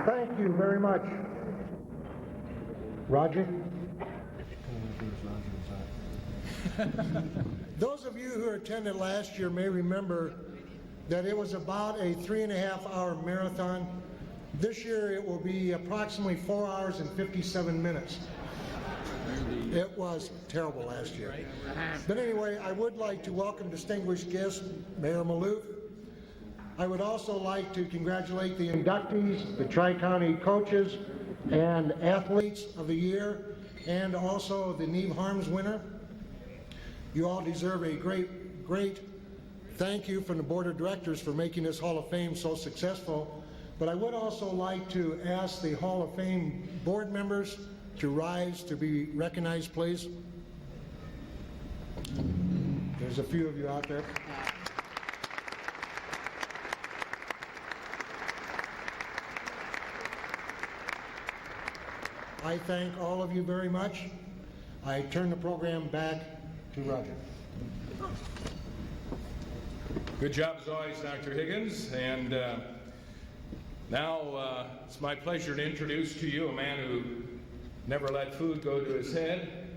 Thank you very much. Roger? Those of you who attended last year may remember that it was about a 3.5-hour marathon. This year it will be approximately 4 hours and 57 minutes. It was terrible last year. But anyway, I would like to welcome distinguished guests, Mayor Maloof. I would also like to congratulate the inductees, the Tri-County coaches and athletes of the year, and also the Neve Harms winner. You all deserve a great thank you from the Board of Directors for making this Hall of Fame so successful. But I would also like to ask the Hall of Fame board members to rise to be recognized, please. There's a few of you out there. I thank all of you very much. I turn the program back to Roger. Good job as always, Dr. Higgins. And now it's my pleasure to introduce to you a man who never let food go to his head.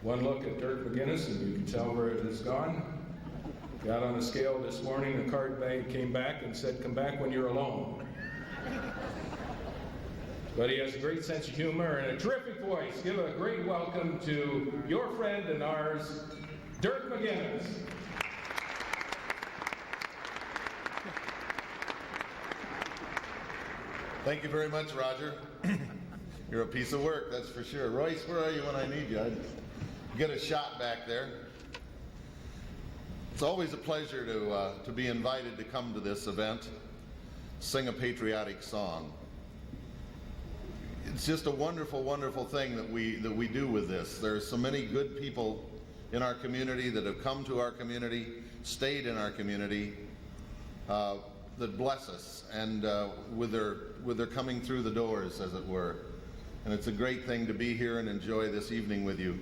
One look at Dirk McGinnis and you can tell where it has gone. Got on a scale this morning, the card bag came back and said, "Come back when you're alone." But he has a great sense of humor and a terrific voice. Give a great welcome to your friend and ours, Dirk McGinnis. Thank you very much, Roger. You're a piece of work, that's for sure. Royce, where are you when I need you? I'd get a shot back there. It's always a pleasure to be invited to come to this event, sing a patriotic song. It's just a wonderful, wonderful thing that we do with this. There are so many good people in our community that have come to our community, stayed in our community, that bless us, and with their coming through the doors, as it were. And it's a great thing to be here and enjoy this evening with you.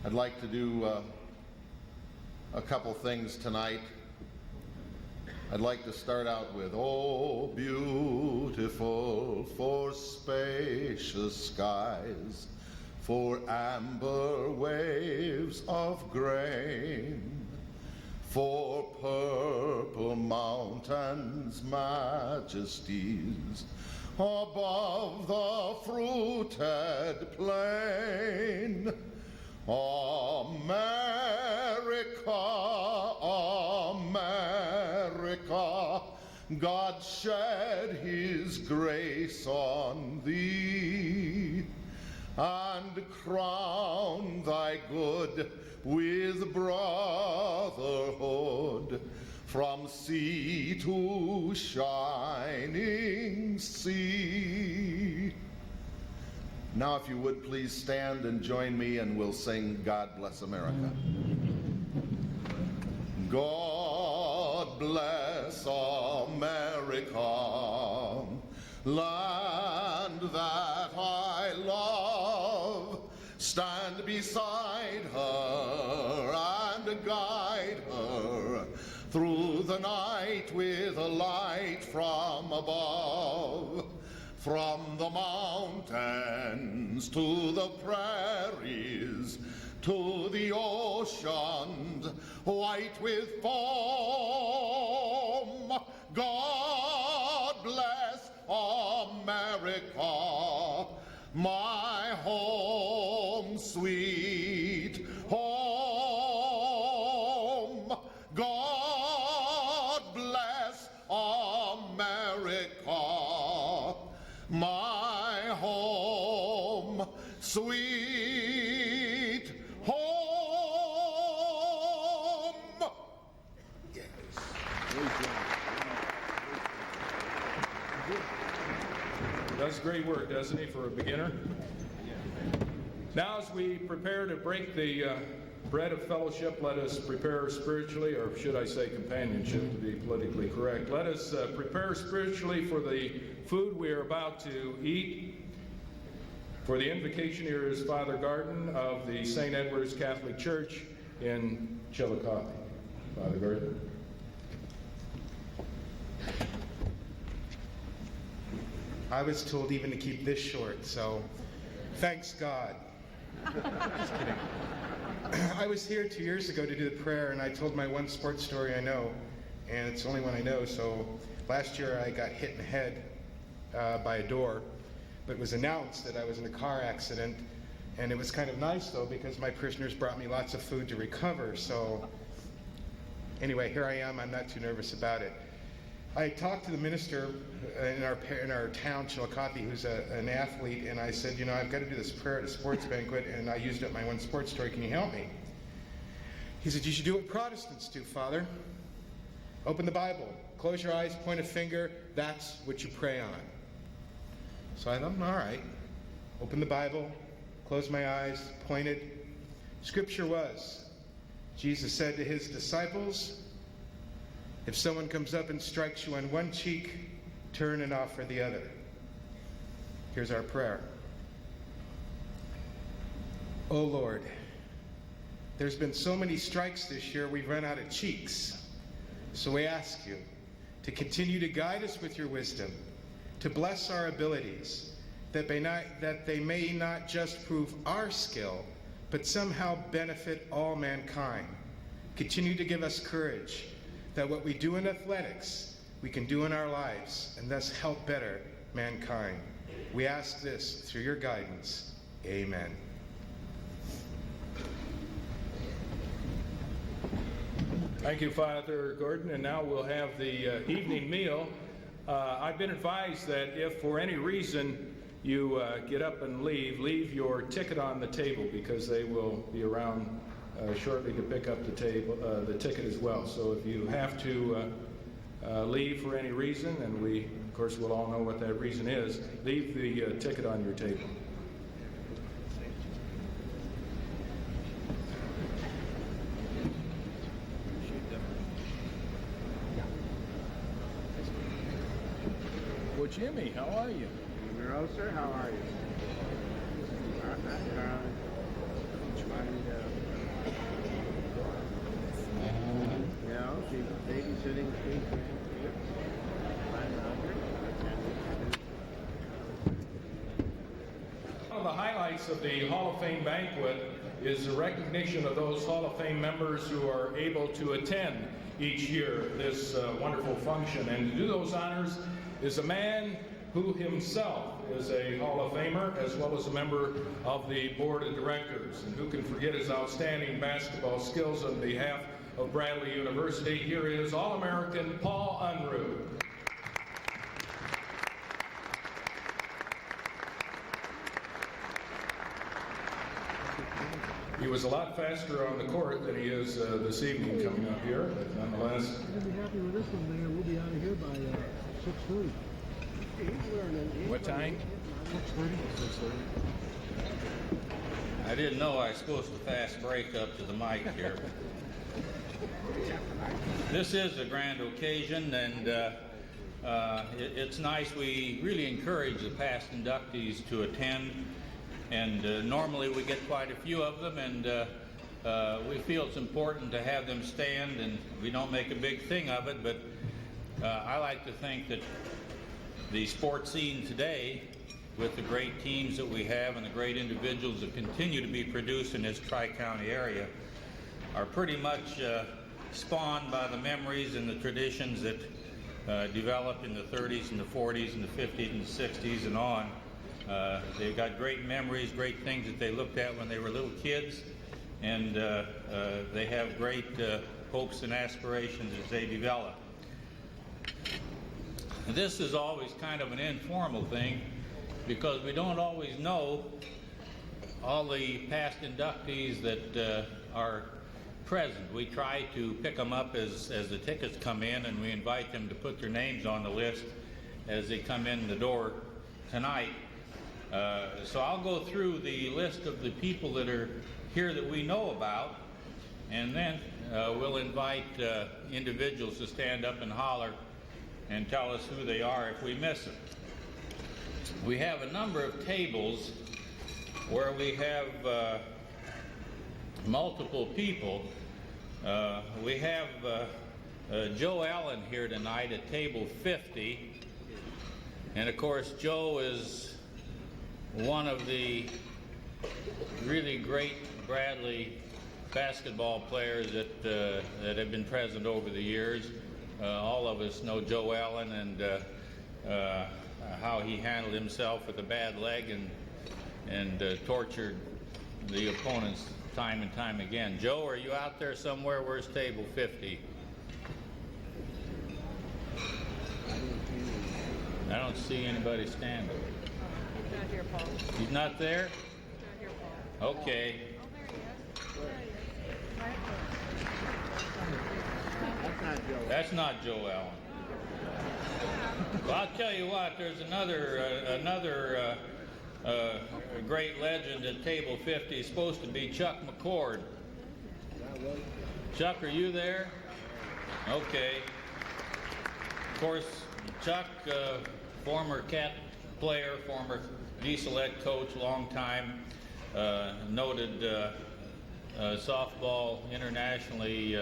I'd like to do a couple things tonight. I'd like to start out with, "Oh, beautiful for spacious skies, for amber waves of grain, for purple mountains' majesties, above the fruited plain. America, America, God shed his grace on thee, and crown thy good with brotherhood, from sea to shining sea." Now, if you would please stand and join me, and we'll sing "God Bless America." God bless America, land that I love. Stand beside her and guide her through the night with a light from above. From the mountains to the prairies, to the oceans white with foam, God bless America, my home, sweet home. God bless America, my home, sweet home. Yes. Does great work, doesn't he, for a beginner? Now, as we prepare to break the bread of fellowship, let us prepare spiritually, or should I say companionship to be politically correct. Let us prepare spiritually for the food we are about to eat. For the invocation, here is Father Garden of the St. Edward's Catholic Church in Chillicothe. Father Garden. I was told even to keep this short, so thanks God. Just kidding. I was here 2 years ago to do the prayer, and I told my one sports story I know, and it's the only one I know. So last year I got hit in the head by a door, but it was announced that I was in a car accident, and it was kind of nice though because my parishioners brought me lots of food to recover. So anyway, here I am. I'm not too nervous about it. I talked to the minister in our town, Chillicothe, who's an athlete, and I said, I've got to do this prayer at a sports banquet, and I used up my one sports story. Can you help me? He said, you should do what Protestants do, Father. Open the Bible, close your eyes, point a finger. That's what you pray on. So I thought, all right. Open the Bible, close my eyes, pointed. Scripture was, Jesus said to his disciples, if someone comes up and strikes you on one cheek, turn and offer the other. Here's our prayer. Oh Lord, there's been so many strikes this year, we've run out of cheeks. So we ask you to continue to guide us with your wisdom, to bless our abilities, that they may not just prove our skill, but somehow benefit all mankind. Continue to give us courage, that what we do in athletics, we can do in our lives, and thus help better mankind. We ask this through your guidance. Amen. Thank you, Father Gordon. And now we'll have the evening meal. I've been advised that if for any reason you get up and leave your ticket on the table, because they will be around shortly to pick up the ticket as well. So if you have to leave for any reason, and we, of course, will all know what that reason is, leave the ticket on your table. Well, Jimmy, how are you? Monroe, sir, how are you? She's babysitting 3 grandkids. One of the highlights of the Hall of Fame banquet is the recognition of those Hall of Fame members who are able to attend each year this wonderful function. And to do those honors is a man who himself is a Hall of Famer, as well as a member of the Board of Directors. And who can forget his outstanding basketball skills on behalf of Bradley University. Here is All-American Paul Unruh. He was a lot faster on the court than he is this evening coming up here, but nonetheless. You'll be happy with this one, Mayor. We'll be out of here by 6:30. What time? 6:30. I didn't know I was supposed to fast break up to the mic here. This is a grand occasion, and it's nice. We really encourage the past inductees to attend, and normally we get quite a few of them, and we feel it's important to have them stand, and we don't make a big thing of it, but I like to think that the sports scene today, with the great teams that we have and the great individuals that continue to be produced in this Tri-County area, are pretty much spawned by the memories and the traditions that developed in the 30s and the 40s and the 50s and the 60s and on. They've got great memories, great things that they looked at when they were little kids, and they have great hopes and aspirations as they develop. This is always kind of an informal thing, because we don't always know all the past inductees that are present. We try to pick them up as the tickets come in, and we invite them to put their names on the list as they come in the door tonight. So I'll go through the list of the people that are here that we know about, and then we'll invite individuals to stand up and holler and tell us who they are if we miss them. We have a number of tables where we have multiple people. We have Joe Allen here tonight at table 50. And of course, Joe is one of the really great Bradley basketball players that have been present over the years. All of us know Joe Allen and how he handled himself with a bad leg and tortured the opponents time and time again. Joe, are you out there somewhere? Where's table 50? I don't see anybody standing. He's not here, Paul. He's not there? He's not here, Paul. Okay. Oh, there he is. Right That's not Joe Allen. Well, I'll tell you what, there's another great legend at table 50. It's supposed to be Chuck McCord. Chuck, are you there? Okay. Of course, Chuck, former Cat player, former Dieselette coach, long time, noted softball internationally,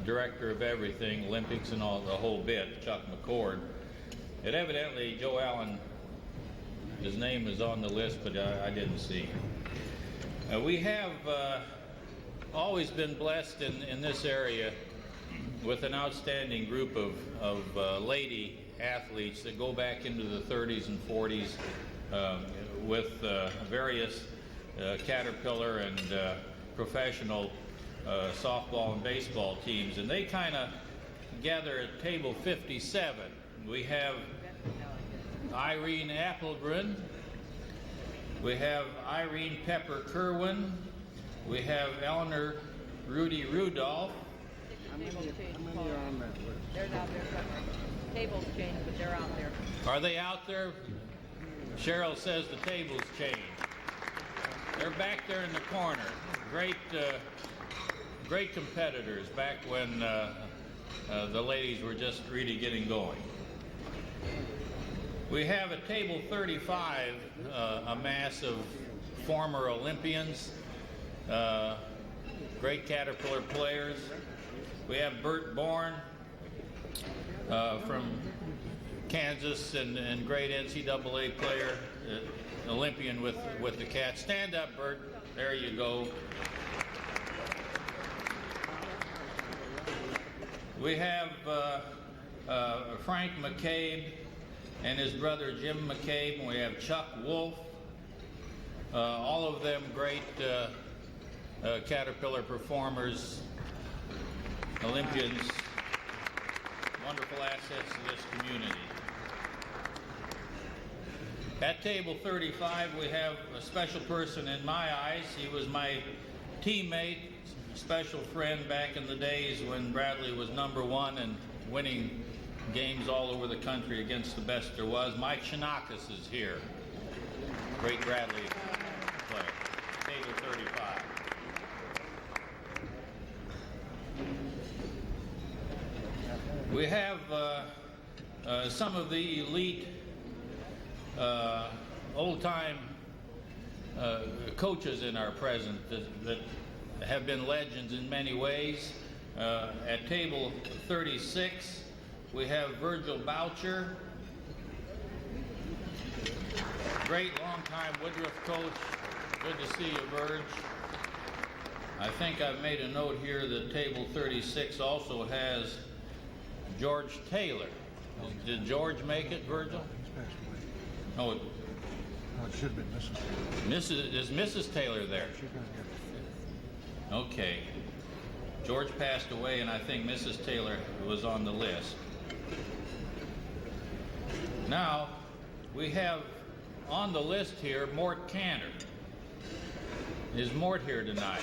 director of everything, Olympics and all, the whole bit, Chuck McCord. And evidently, Joe Allen, his name is on the list, but I didn't see. We have always been blessed in this area with an outstanding group of lady athletes that go back into the 30s and 40s with various Caterpillar and professional softball and baseball teams, and they kind of gather at table 57. We have Irene Appelgren, we have Irene Pepper Kerwin, we have Eleanor Rudy Rudolph. Tables changed, Paul. They're out there somewhere. Tables changed, but they're out there. Are they out there? Cheryl says the tables changed. They're back there in the corner. Great competitors back when the ladies were just really getting going. We have at table 35 a mass of former Olympians, great Caterpillar players. We have Bert Bourne from Kansas and great NCAA player, Olympian with the Cats. Stand up, Bert. There you go. We have Frank McCabe and his brother Jim McCabe, and we have Chuck Wolf. All of them great Caterpillar performers, Olympians, wonderful assets to this community. At table 35, we have a special person in my eyes. He was my teammate, special friend back in the days when Bradley was #1 and winning games all over the country against the best there was. Mike Shinakis is here. Great Bradley player. Table 35. We have some of the elite old-time coaches in our present that have been legends in many ways. At table 36, we have Virgil Boucher, great longtime Woodruff coach. Good to see you, Virg. I think I've made a note here that table 36 also has George Taylor. Did George make it, Virgil? He's passed away. No, No, it should have been Mrs. is Mrs. Taylor there? She's gonna get it. Okay. George passed away, and I think Mrs. Taylor was on the list. Now, we have on the list here Mort Cantor. Is Mort here tonight?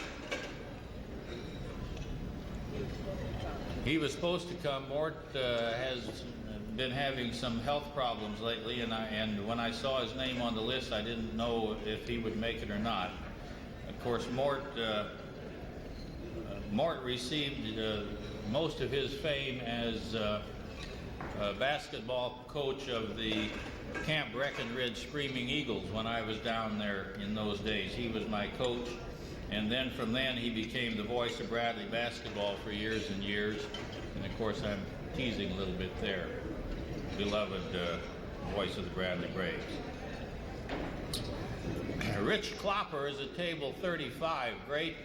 He was supposed to come. Mort has been having some health problems lately, and when I saw his name on the list, I didn't know if he would make it or not. Of course, Mort received most of his fame as a basketball coach of the Camp Breckenridge Screaming Eagles when I was down there in those days. He was my coach, and then from then he became the voice of Bradley basketball for years and years. And of course, I'm teasing a little bit there. Beloved voice of the Bradley Braves. Rich Klopper is at table 35, great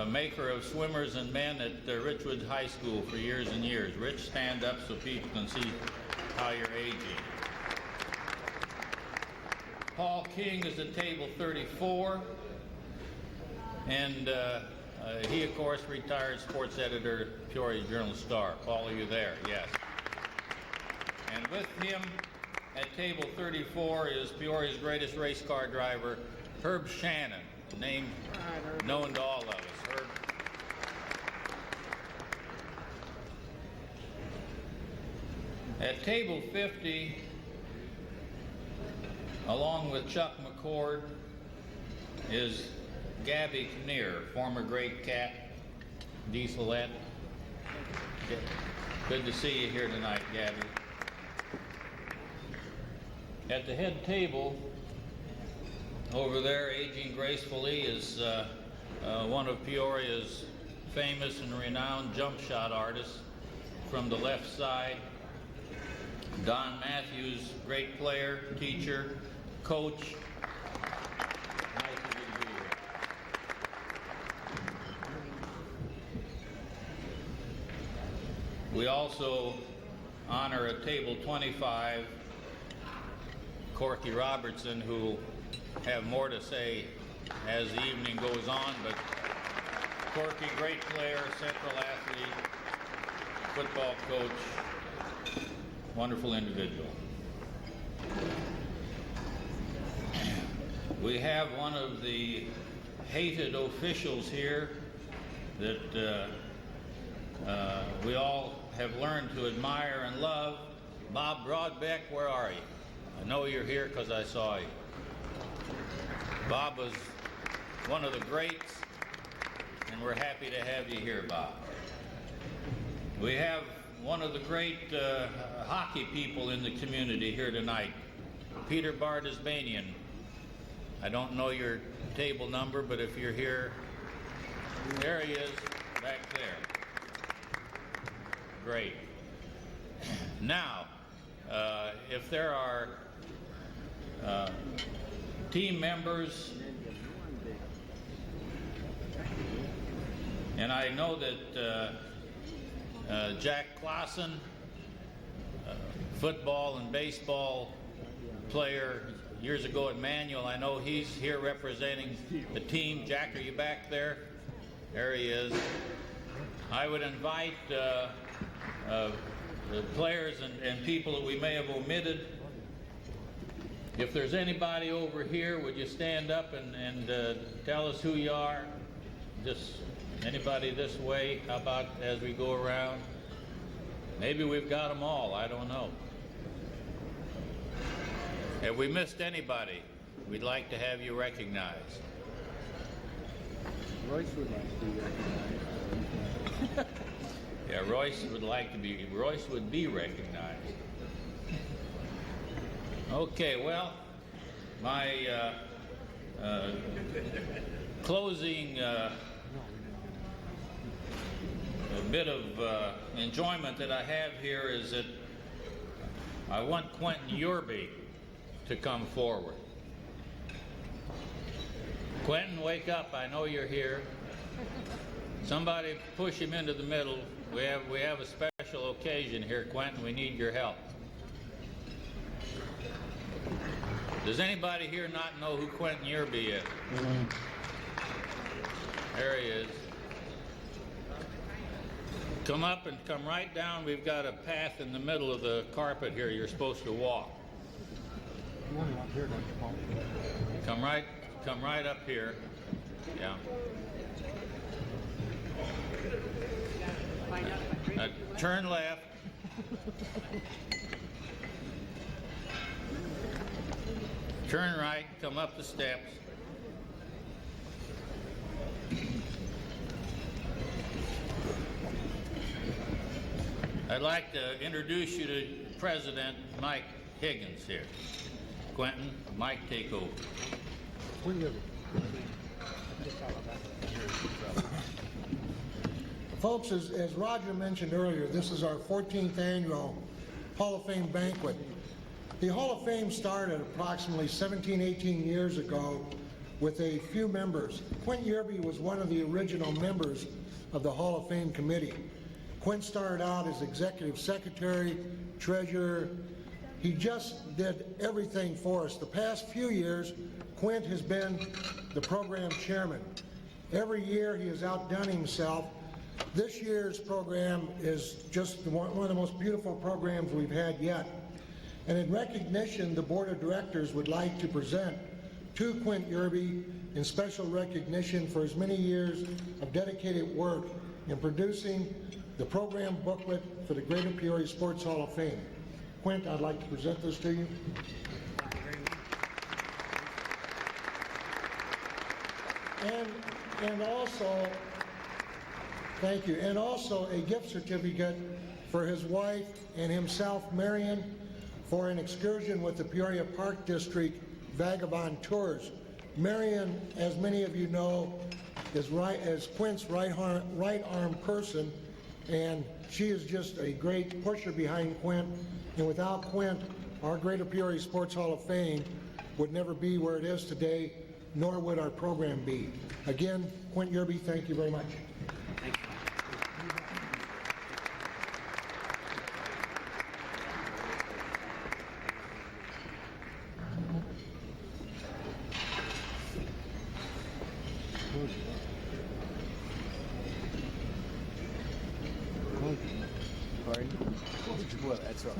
maker of swimmers and men at Richwoods High School for years and years. Rich, stand up so people can see how you're aging. Paul King is at table 34, and he, of course, retired sports editor, Peoria Journal-Star. Paul, are you there? Yes. And with him at table 34 is Peoria's greatest race car driver, Herb Shannon, a name known to all of us. Herb. At table 50, along with Chuck McCord, is Gabby Kinnear, former great cat, dieselette. Good to see you here tonight, Gabby. At the head table, over there, aging gracefully, is one of Peoria's famous and renowned jump shot artists from the left side, Don Matthews, great player, teacher, coach. Nice of you to be here. We also honor at table 25 Corky Robertson, who will have more to say as the evening goes on, but Corky, great player, Central athlete, football coach, wonderful individual. We have one of the hated officials here that we all have learned to admire and love. Bob Broadbeck, where are you? I know you're here because I saw you. Bob was one of the greats, and we're happy to have you here, Bob. We have one of the great hockey people in the community here tonight, Peter Bardisbanian. I don't know your table number, but if you're here, there he is, back there. Great. Now, if there are team members, and I know that Jack Clausen, football and baseball player years ago at Manual, I know he's here representing the team. Jack, are you back there? There he is. I would invite the players and people that we may have omitted. If there's anybody over here, would you stand up and tell us who you are? Just anybody this way? How about as we go around? Maybe we've got them all, I don't know. If we missed anybody, we'd like to have you recognized. Royce would like to be recognized. Yeah, Royce would be recognized. Okay, well, my closing bit of enjoyment that I have here is that I want Quentin Yerby to come forward. Quentin, wake up, I know you're here. Somebody push him into the middle. We have a special occasion here, Quentin. We need your help. Does anybody here not know who Quentin Yerby is? There he is. Come up and come right down. We've got a path in the middle of the carpet here you're supposed to walk. Come right up here. Yeah. Turn left. Turn right, come up the steps. I'd like to introduce you to President Mike Higgins here. Quentin, Mike, take over. Folks, as Roger mentioned earlier, this is our 14th annual Hall of Fame banquet. The Hall of Fame started approximately 17, 18 years ago with a few members. Quint Yerby was one of the original members of the Hall of Fame committee. Quint started out as executive secretary, treasurer. He just did everything for us. The past few years, Quint has been the program chairman. Every year he has outdone himself. This year's program is just one of the most beautiful programs we've had yet. And in recognition, the board of directors would like to present to Quint Yerby in special recognition for his many years of dedicated work in producing the program booklet for the Greater Peoria Sports Hall of Fame. Quint, I'd like to present this to you. And also, thank you, and also a gift certificate for his wife and himself, Marion, for an excursion with the Peoria Park District Vagabond Tours. Marion, as many of you know, is Quint's right arm person, and she is just a great pusher behind Quint. And without Quint, our Greater Peoria Sports Hall of Fame would never be where it is today, nor would our program be. Again, Quint Yerby, thank you very much. Thank you. Well, that's right.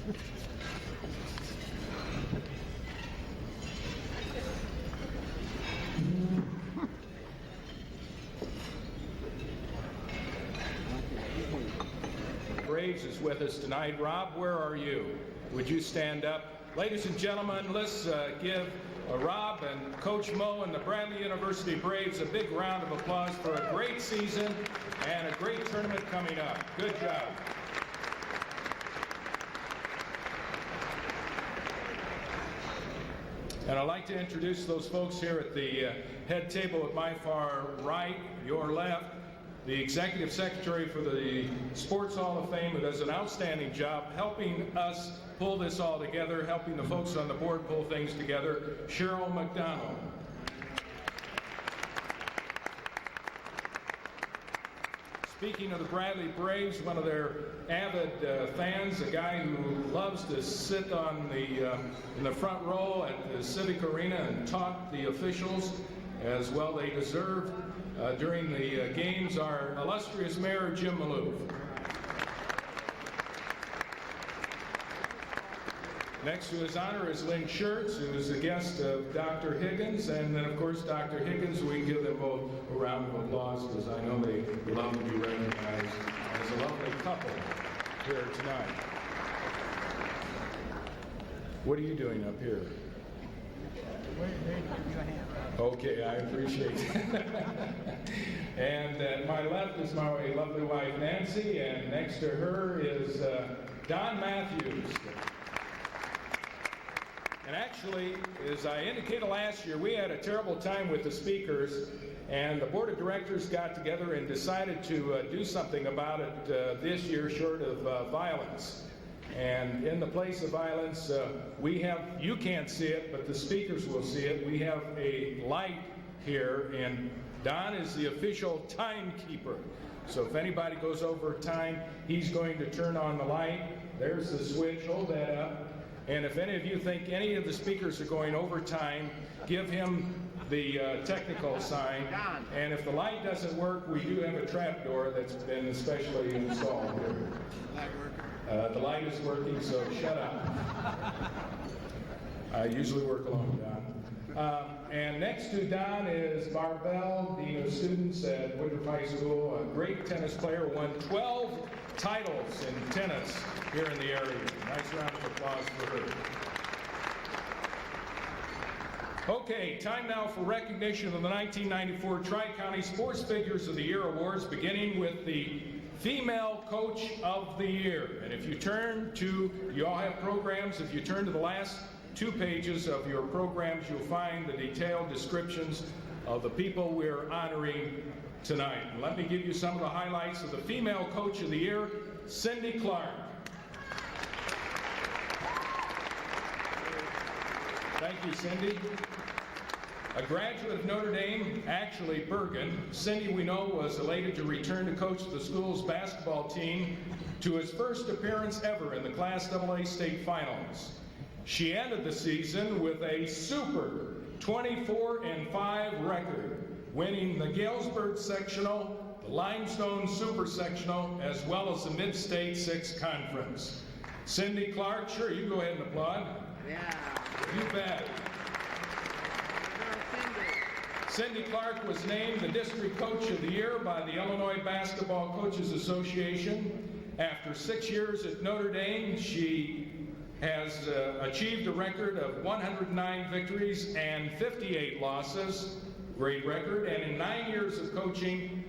Braves is with us tonight. Rob, where are you? Would you stand up? Ladies and gentlemen, let's give Rob and Coach Mo and the Bradley University Braves a big round of applause for a great season and a great tournament coming up. Good job. And I'd like to introduce those folks here at the head table at my far right, your left, the Executive Secretary for the Sports Hall of Fame, who does an outstanding job helping us pull this all together, helping the folks on the board pull things together, Cheryl McDonald. Speaking of the Bradley Braves, one of their avid fans, a guy who loves to sit on in the front row at the Civic Arena and talk the officials as well they deserve during the games, our illustrious Mayor Jim Maloof. Next to his honor is Lynn Schertz, who is a guest of Dr. Higgins, and then of course Dr. Higgins. We give them both a round of applause because I know they love to be recognized as a lovely couple here tonight. What are you doing up here? Okay, I appreciate it. And at my left is my lovely wife Nancy, and next to her is Don Matthews. And actually, as I indicated last year, we had a terrible time with the speakers, and the board of directors got together and decided to do something about it this year, short of violence. And in the place of violence, we have, you can't see it, but the speakers will see it. We have a light here, and Don is the official timekeeper. So if anybody goes over time, he's going to turn on the light. There's the switch, hold that up. And if any of you think any of the speakers are going over time, give him the technical sign. And if the light doesn't work, we do have a trap door that's been especially installed here. The light is working, so shut up. I usually work alone, Don. And next to Don is Barbell, Dean of Students at Woodruff High School, a great tennis player, won 12 titles in tennis here in the area. Nice round of applause for her. Okay, time now for recognition of the 1994 Tri-County Sports Figures of the Year Awards, beginning with the Female Coach of the Year. And if you turn to, you all have programs, if you turn to the last 2 pages of your programs, you'll find the detailed descriptions of the people we're honoring tonight. And let me give you some of the highlights of the Female Coach of the Year, Cindy Clark. Thank you, Cindy. A graduate of Notre Dame, actually Bergen, Cindy, we know, was elated to return to coach the school's basketball team to his first appearance ever in the Class AA state finals. She ended the season with a super 24-5 record, winning the Galesburg sectional, the Limestone super sectional, as well as the Mid-State 6 conference. Cindy Clark, sure, you go ahead and applaud. Yeah. You bet. Cindy Clark was named the District Coach of the Year by the Illinois Basketball Coaches Association. After 6 years at Notre Dame, she has achieved a record of 109 victories and 58 losses. Great record. And in 9 years of coaching,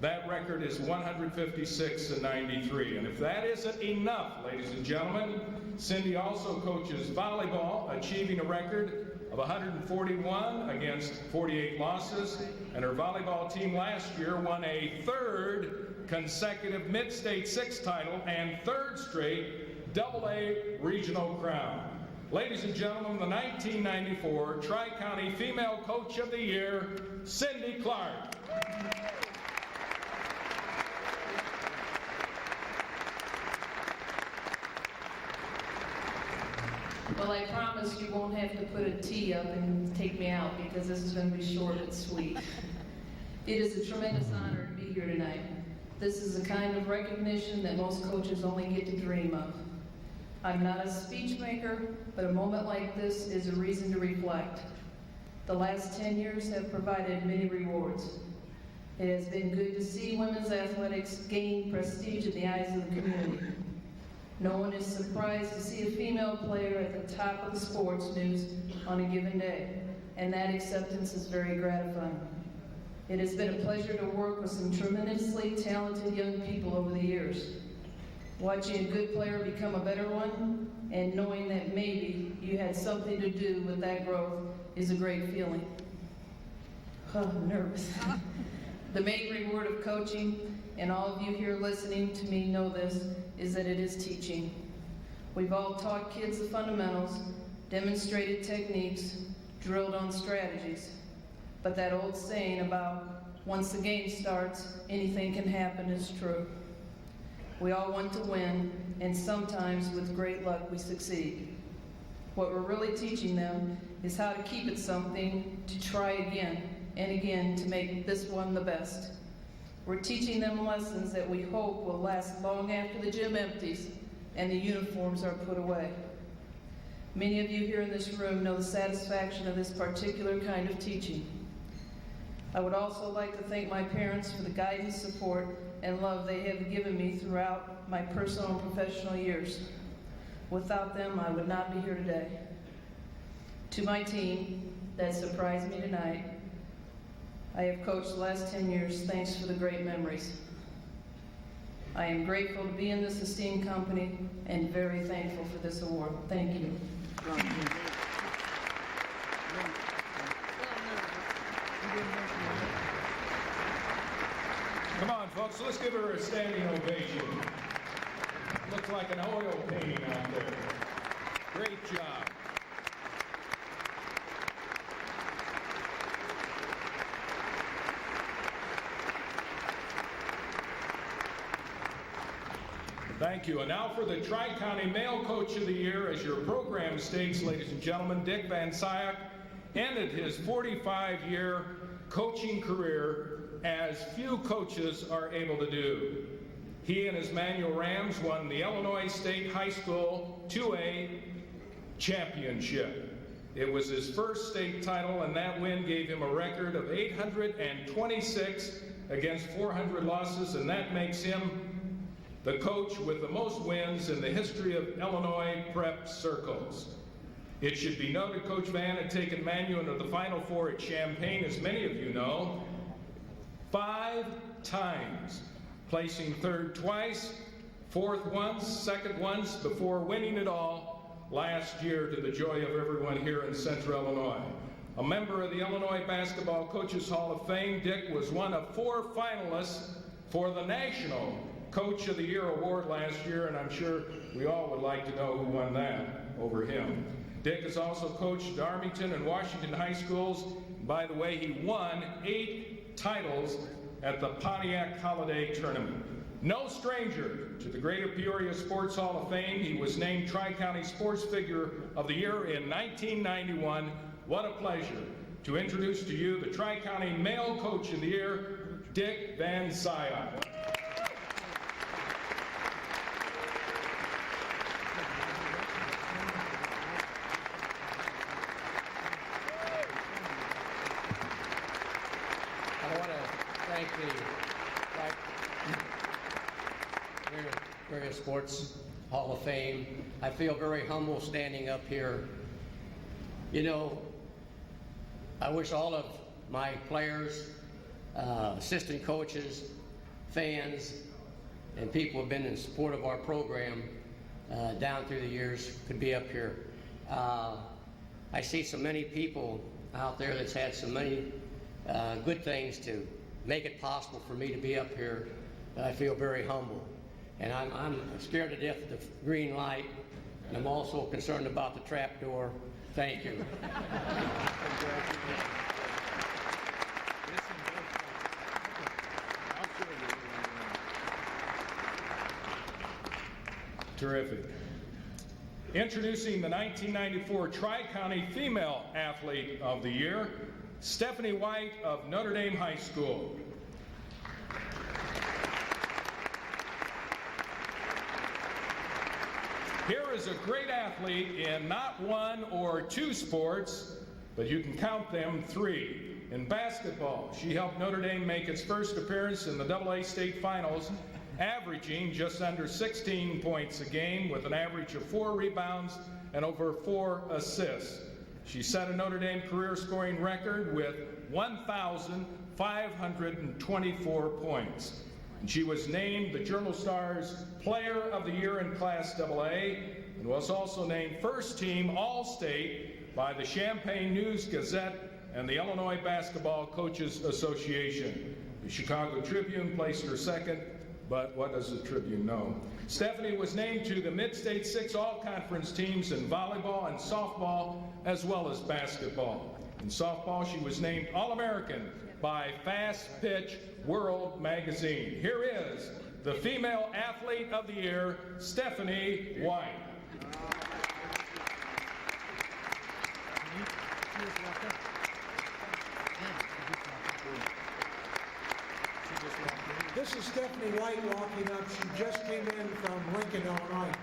that record is 156-93. And if that isn't enough, ladies and gentlemen, Cindy also coaches volleyball, achieving a record of 141 against 48 losses, and her volleyball team last year won a third consecutive Mid-State 6 title and third straight AA regional crown. Ladies and gentlemen, the 1994 Tri-County Female Coach of the Year, Cindy Clark. Well, I promise you won't have to put a T up and take me out because this is going to be short and sweet. It is a tremendous honor to be here tonight. This is the kind of recognition that most coaches only get to dream of. I'm not a speech maker, but a moment like this is a reason to reflect. The last 10 years have provided many rewards. It has been good to see women's athletics gain prestige in the eyes of the community. No one is surprised to see a female player at the top of the sports news on a given day, and that acceptance is very gratifying. It has been a pleasure to work with some tremendously talented young people over the years. Watching a good player become a better one, and knowing that maybe you had something to do with that growth is a great feeling. Oh, I'm nervous. The main reward of coaching, and all of you here listening to me know this, is that it is teaching. We've all taught kids the fundamentals, demonstrated techniques, drilled on strategies. But that old saying about once the game starts, anything can happen is true. We all want to win, and sometimes with great luck we succeed. What we're really teaching them is how to keep it something, to try again and again to make this one the best. We're teaching them lessons that we hope will last long after the gym empties and the uniforms are put away. Many of you here in this room know the satisfaction of this particular kind of teaching. I would also like to thank my parents for the guidance, support, and love they have given me throughout my personal and professional years. Without them, I would not be here today. To my team that surprised me tonight, I have coached the last 10 years. Thanks for the great memories. I am grateful to be in this esteemed company and very thankful for this award. Thank you. Come on, folks, let's give her a standing ovation. Looks like an oil painting out there. Great job. Thank you. And now for the Tri-County Male Coach of the Year. As your program states, ladies and gentlemen, Dick Van Syak ended his 45-year coaching career as few coaches are able to do. He and his Manual Rams won the Illinois State High School 2A championship. It was his first state title, and that win gave him a record of 826 against 400 losses, and that makes him the coach with the most wins in the history of Illinois prep circles. It should be noted Coach Van had taken Manual into the Final Four at Champaign, as many of you know, 5 times, placing third twice, fourth once, second once, before winning it all last year to the joy of everyone here in Central Illinois. A member of the Illinois Basketball Coaches Hall of Fame, Dick was one of 4 finalists for the National Coach of the Year award last year, and I'm sure we all would like to know who won that over him. Dick has also coached Armington and Washington high schools. By the way, he won 8 titles at the Pontiac Holiday Tournament. No stranger to the Greater Peoria Sports Hall of Fame, he was named Tri-County Sports Figure of the Year in 1991. What a pleasure to introduce to you the Tri-County Male Coach of the Year, Dick Van Zyl. I want to thank the Peoria Sports Hall of Fame. I feel very humble standing up here. You know, I wish all of my players, assistant coaches, fans, and people who have been in support of our program down through the years could be up here. I see so many people out there that's had so many good things to make it possible for me to be up here. I feel very humble. And I'm scared to death of the green light, and I'm also concerned about the trap door. Thank you. Terrific. Introducing the 1994 Tri-County Female Athlete of the Year, Stephanie White of Notre Dame High School. Here is a great athlete in not 1 or 2 sports, but you can count them 3. In basketball, she helped Notre Dame make its first appearance in the AA state finals, averaging just under 16 points a game with an average of 4 rebounds and over 4 assists. She set a Notre Dame career scoring record with 1,524 points. And she was named the Journal Star's Player of the Year in Class AA and was also named First Team All-State by the Champaign News-Gazette and the Illinois Basketball Coaches Association. The Chicago Tribune placed her second, but what does the Tribune know? Stephanie was named to the Mid-State 6 All-Conference teams in volleyball and softball, as well as basketball. In softball, she was named All-American by Fast Pitch World Magazine. Here is the Female Athlete of the Year, Stephanie White. This is Stephanie White walking up. She just came in from Lincoln, Illinois.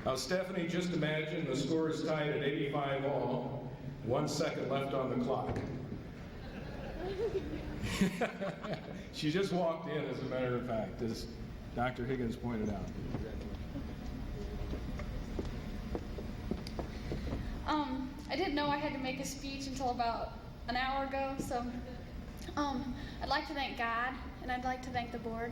Now, Stephanie, just imagine the score is tied at 85 all, 1 second left on the clock. She just walked in, as a matter of fact, as Dr. Higgins pointed out. I didn't know I had to make a speech until about an hour ago, so I'd like to thank God, and I'd like to thank the board,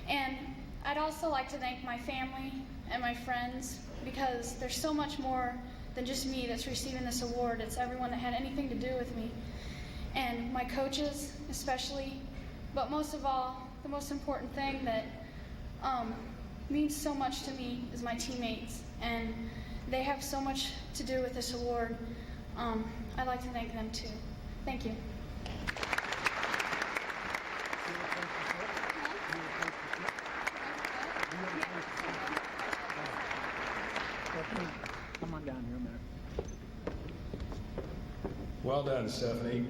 and I'd also like to thank my family and my friends, because there's so much more than just me that's receiving this award. It's everyone that had anything to do with me, and my coaches especially, but most of all, the most important thing that means so much to me is my teammates, and they have so much to do with this award. I'd like to thank them too. Thank you. Come on down here a minute. Well done, Stephanie.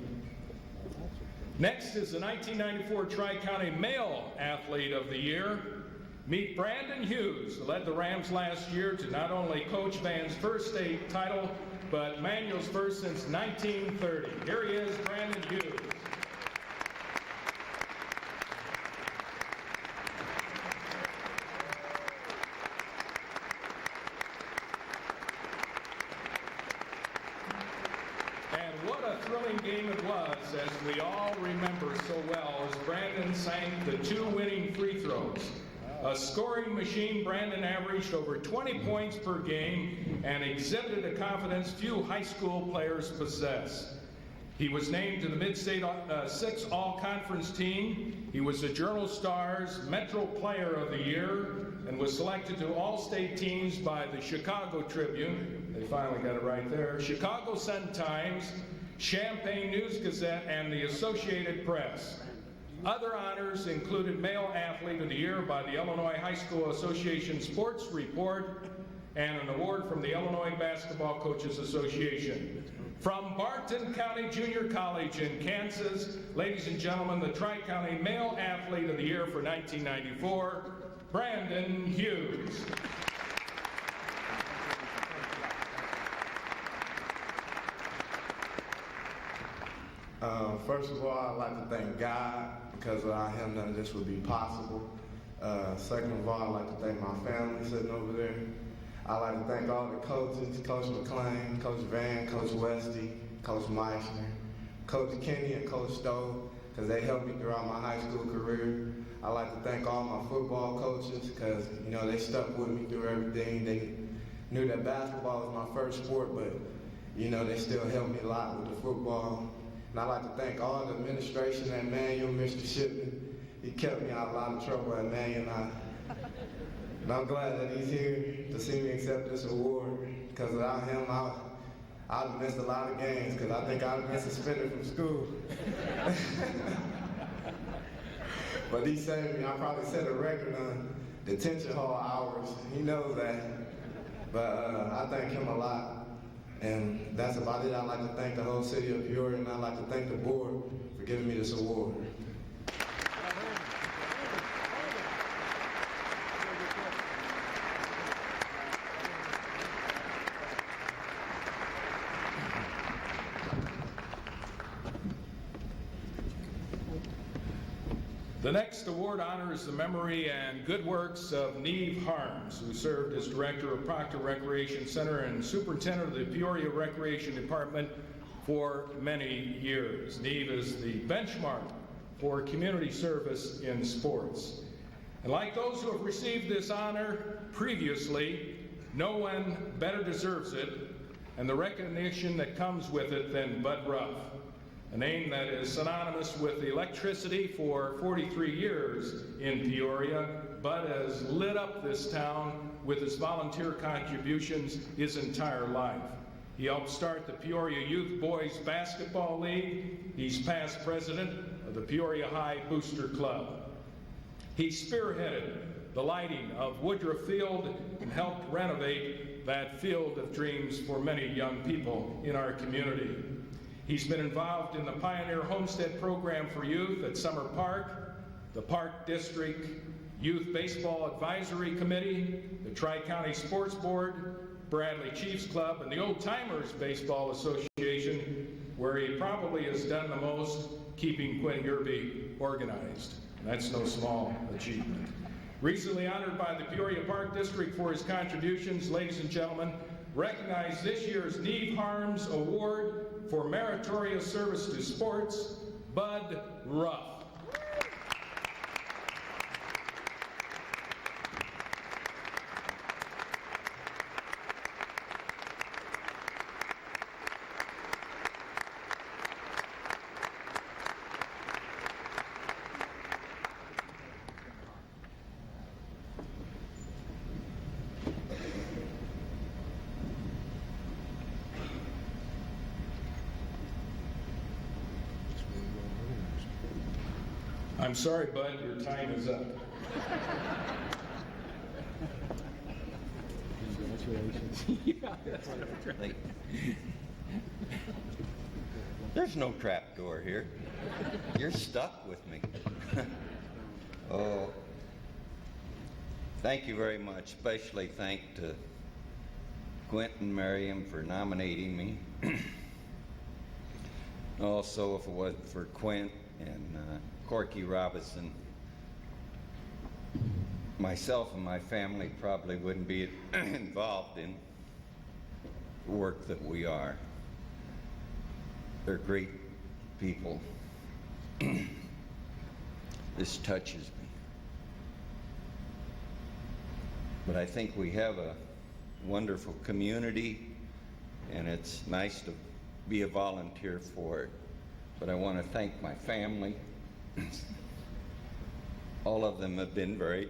Next is the 1994 Tri-County Male Athlete of the Year. Meet Brandon Hughes, who led the Rams last year to not only Coach Van's first state title, but Manuel's first since 1930. Here he is, Brandon Hughes. And what a thrilling game it was, as we all remember so well, as Brandon sank the 2 winning free throws. A scoring machine, Brandon averaged over 20 points per game and exhibited a confidence few high school players possess. He was named to the Mid-State 6 All-Conference team. He was the Journal Star's Metro Player of the Year and was selected to All-State teams by the Chicago Tribune, they finally got it right there, Chicago Sun-Times, Champaign News-Gazette, and the Associated Press. Other honors included Male Athlete of the Year by the Illinois High School Association Sports Report and an award from the Illinois Basketball Coaches Association. From Barton County Junior College in Kansas, ladies and gentlemen, the Tri-County Male Athlete of the Year for 1994, Brandon Hughes. First of all, I'd like to thank God, because without him none of this would be possible. Second of all, I'd like to thank my family sitting over there. I'd like to thank all the coaches, Coach McClain, Coach Van, Coach Westy, Coach Meissner, Coach Kenny, and Coach Stowe, because they helped me throughout my high school career. I'd like to thank all my football coaches, because they stuck with me through everything. They knew that basketball was my first sport, but they still helped me a lot with the football. And I'd like to thank all the administration at Manual, Mr. Shipman. He kept me out of a lot of trouble at Manual. And I'm glad that he's here to see me accept this award, because without him, I'd have missed a lot of games, because I think I'd have been suspended from school. But he saved me. I probably set a record on detention hall hours. He knows that. But I thank him a lot. And that's about it. I'd like to thank the whole city of Peoria, and I'd like to thank the board for giving me this award. The next award honors the memory and good works of Neve Harms, who served as director of Proctor Recreation Center and superintendent of the Peoria Recreation Department for many years. Neve is the benchmark for community service in sports. And like those who have received this honor previously, no one better deserves it and the recognition that comes with it than Bud Ruff, a name that is synonymous with electricity. For 43 years in Peoria, Bud has lit up this town with his volunteer contributions his entire life. He helped start the Peoria Youth Boys Basketball League. He's past president of the Peoria High Booster Club. He spearheaded the lighting of Woodruff Field and helped renovate that field of dreams for many young people in our community. He's been involved in the Pioneer Homestead Program for Youth at Summer Park, the Park District Youth Baseball Advisory Committee, the Tri-County Sports Board, Bradley Chiefs Club, and the Old Timers Baseball Association, where he probably has done the most keeping Quinn Yerby organized. And that's no small achievement. Recently honored by the Peoria Park District for his contributions, ladies and gentlemen, recognize this year's Neve Harms Award for Meritorious Service to Sports, Bud Ruff. I'm sorry, Bud, your time is up. There's no trap door here. You're stuck with me. Oh, thank you very much. Especially thank to Quint and Miriam for nominating me. Also, if it wasn't for Quint and Corky Robinson, myself and my family probably wouldn't be involved in the work that we are. They're great people. This touches me. But I think we have a wonderful community, and it's nice to be a volunteer for it. but I want to thank my family. All of them have been very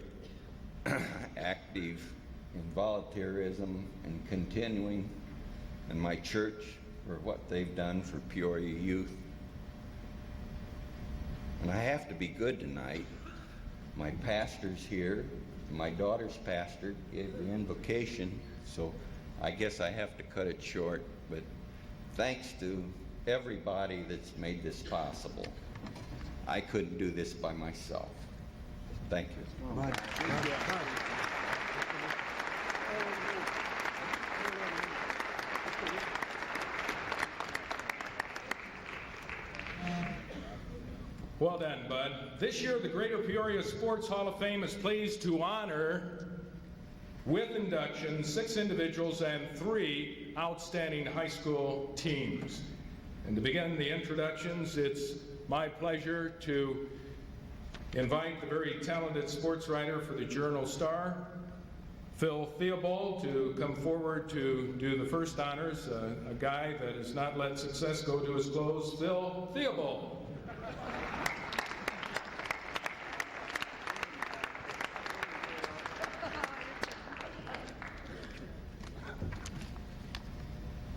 active in volunteerism and continuing, and my church for what they've done for Peoria youth. And I have to be good tonight. My pastor's here. My daughter's pastor gave the invocation, so I guess I have to cut it short. But thanks to everybody that's made this possible. I couldn't do this by myself. Thank you. Well done, Bud. This year, the Greater Peoria Sports Hall of Fame is pleased to honor, with induction, 6 individuals and 3 outstanding high school teams. And to begin the introductions, it's my pleasure to invite the very talented sports writer for the Journal-Star, Phil Theobald, to come forward to do the first honors, a guy that has not let success go to his clothes, Phil Theobald.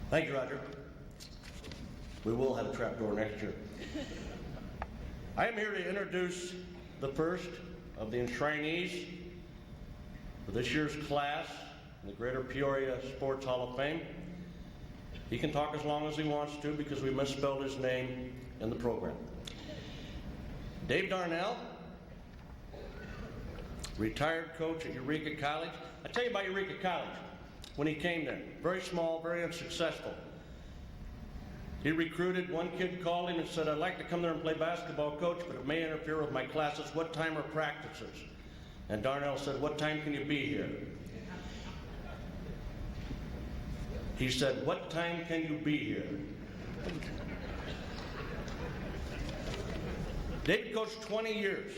Thank you, Roger. We will have a trapdoor next year. I am here to introduce the first of the enshrinees for this year's class in the Greater Peoria Sports Hall of Fame. He can talk as long as he wants to because we misspelled his name in the program. Dave Darnell, retired coach at Eureka College. I tell you about Eureka College. When he came there, very small, very unsuccessful. He recruited, one kid called him and said, I'd like to come there and play basketball, coach, but it may interfere with my classes. What time are practices? And Darnell said, what time can you be here? He said, what time can you be here? David coached 20 years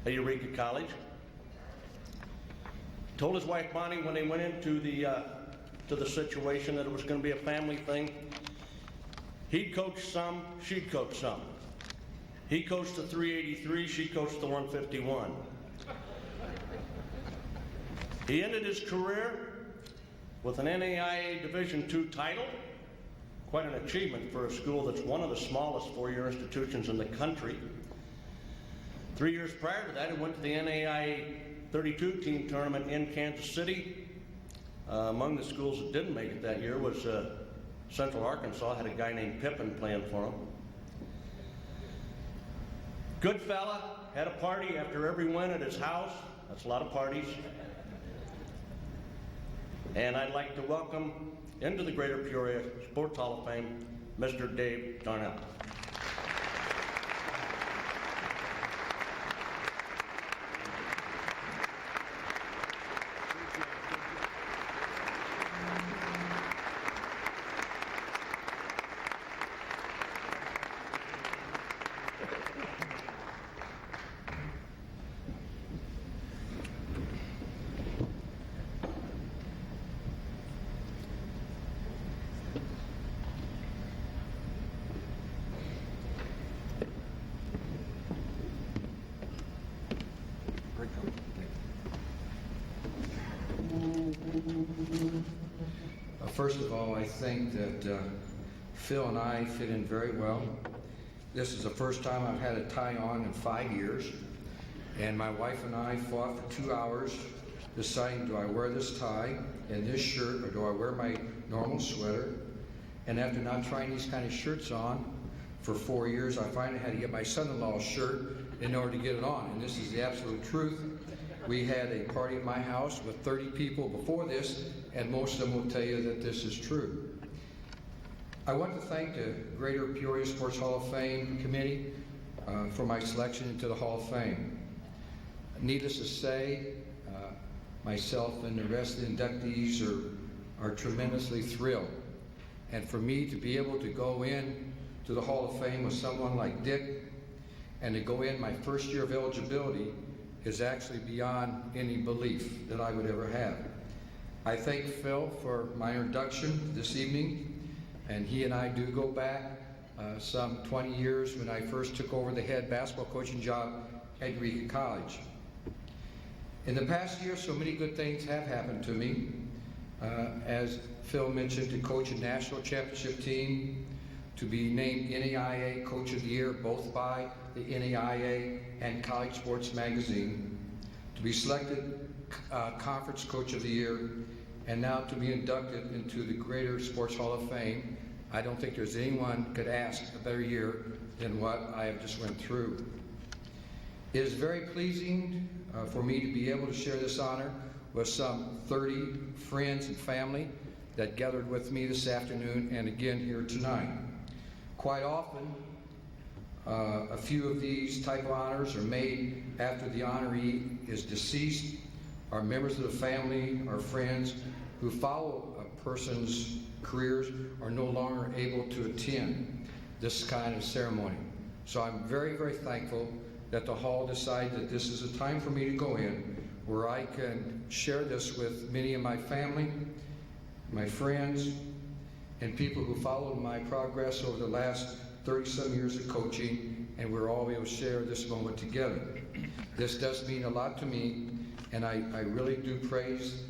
at Eureka College. Told his wife Bonnie when they went into the situation that it was going to be a family thing. He'd coach some, she'd coach some. He coached the 383, she coached the 151. He ended his career with an NAIA Division II title. Quite an achievement for a school that's one of the smallest four-year institutions in the country. 3 years prior to that, he went to the NAIA 32 team tournament in Kansas City. Among the schools that didn't make it that year was Central Arkansas, had a guy named Pippin playing for him. Good fella, had a party after every win at his house. That's a lot of parties. And I'd like to welcome into the Greater Peoria Sports Hall of Fame, Mr. Dave Darnell. First of all, I think that Phil and I fit in very well. This is the first time I've had a tie on in 5 years, and my wife and I fought for 2 hours deciding, do I wear this tie and this shirt, or do I wear my normal sweater? And after not trying these kind of shirts on for 4 years, I finally had to get my son-in-law's shirt in order to get it on, and this is the absolute truth. We had a party at my house with 30 people before this, and most of them will tell you that this is true. I want to thank the Greater Peoria Sports Hall of Fame Committee for my selection into the Hall of Fame. Needless to say, myself and the rest of the inductees are tremendously thrilled. And for me to be able to go in to the Hall of Fame with someone like Dick, and to go in my first year of eligibility, is actually beyond any belief that I would ever have. I thank Phil for my introduction this evening, and he and I do go back some 20 years when I first took over the head basketball coaching job at Eureka College. In the past year, so many good things have happened to me. As Phil mentioned, to coach a national championship team, to be named NAIA Coach of the Year, both by the NAIA and College Sports Magazine, to be selected Conference Coach of the Year, and now to be inducted into the Greater Sports Hall of Fame. I don't think there's anyone could ask a better year than what I have just went through. It is very pleasing for me to be able to share this honor with some 30 friends and family that gathered with me this afternoon and again here tonight. Quite often, a few of these type of honors are made after the honoree is deceased, or members of the family or friends who follow a person's careers are no longer able to attend this kind of ceremony. So I'm very, very thankful that the Hall decided that this is a time for me to go in where I can share this with many of my family, my friends, and people who followed my progress over the last 30-some years of coaching, and we're all able to share this moment together. This does mean a lot to me, and I really do praise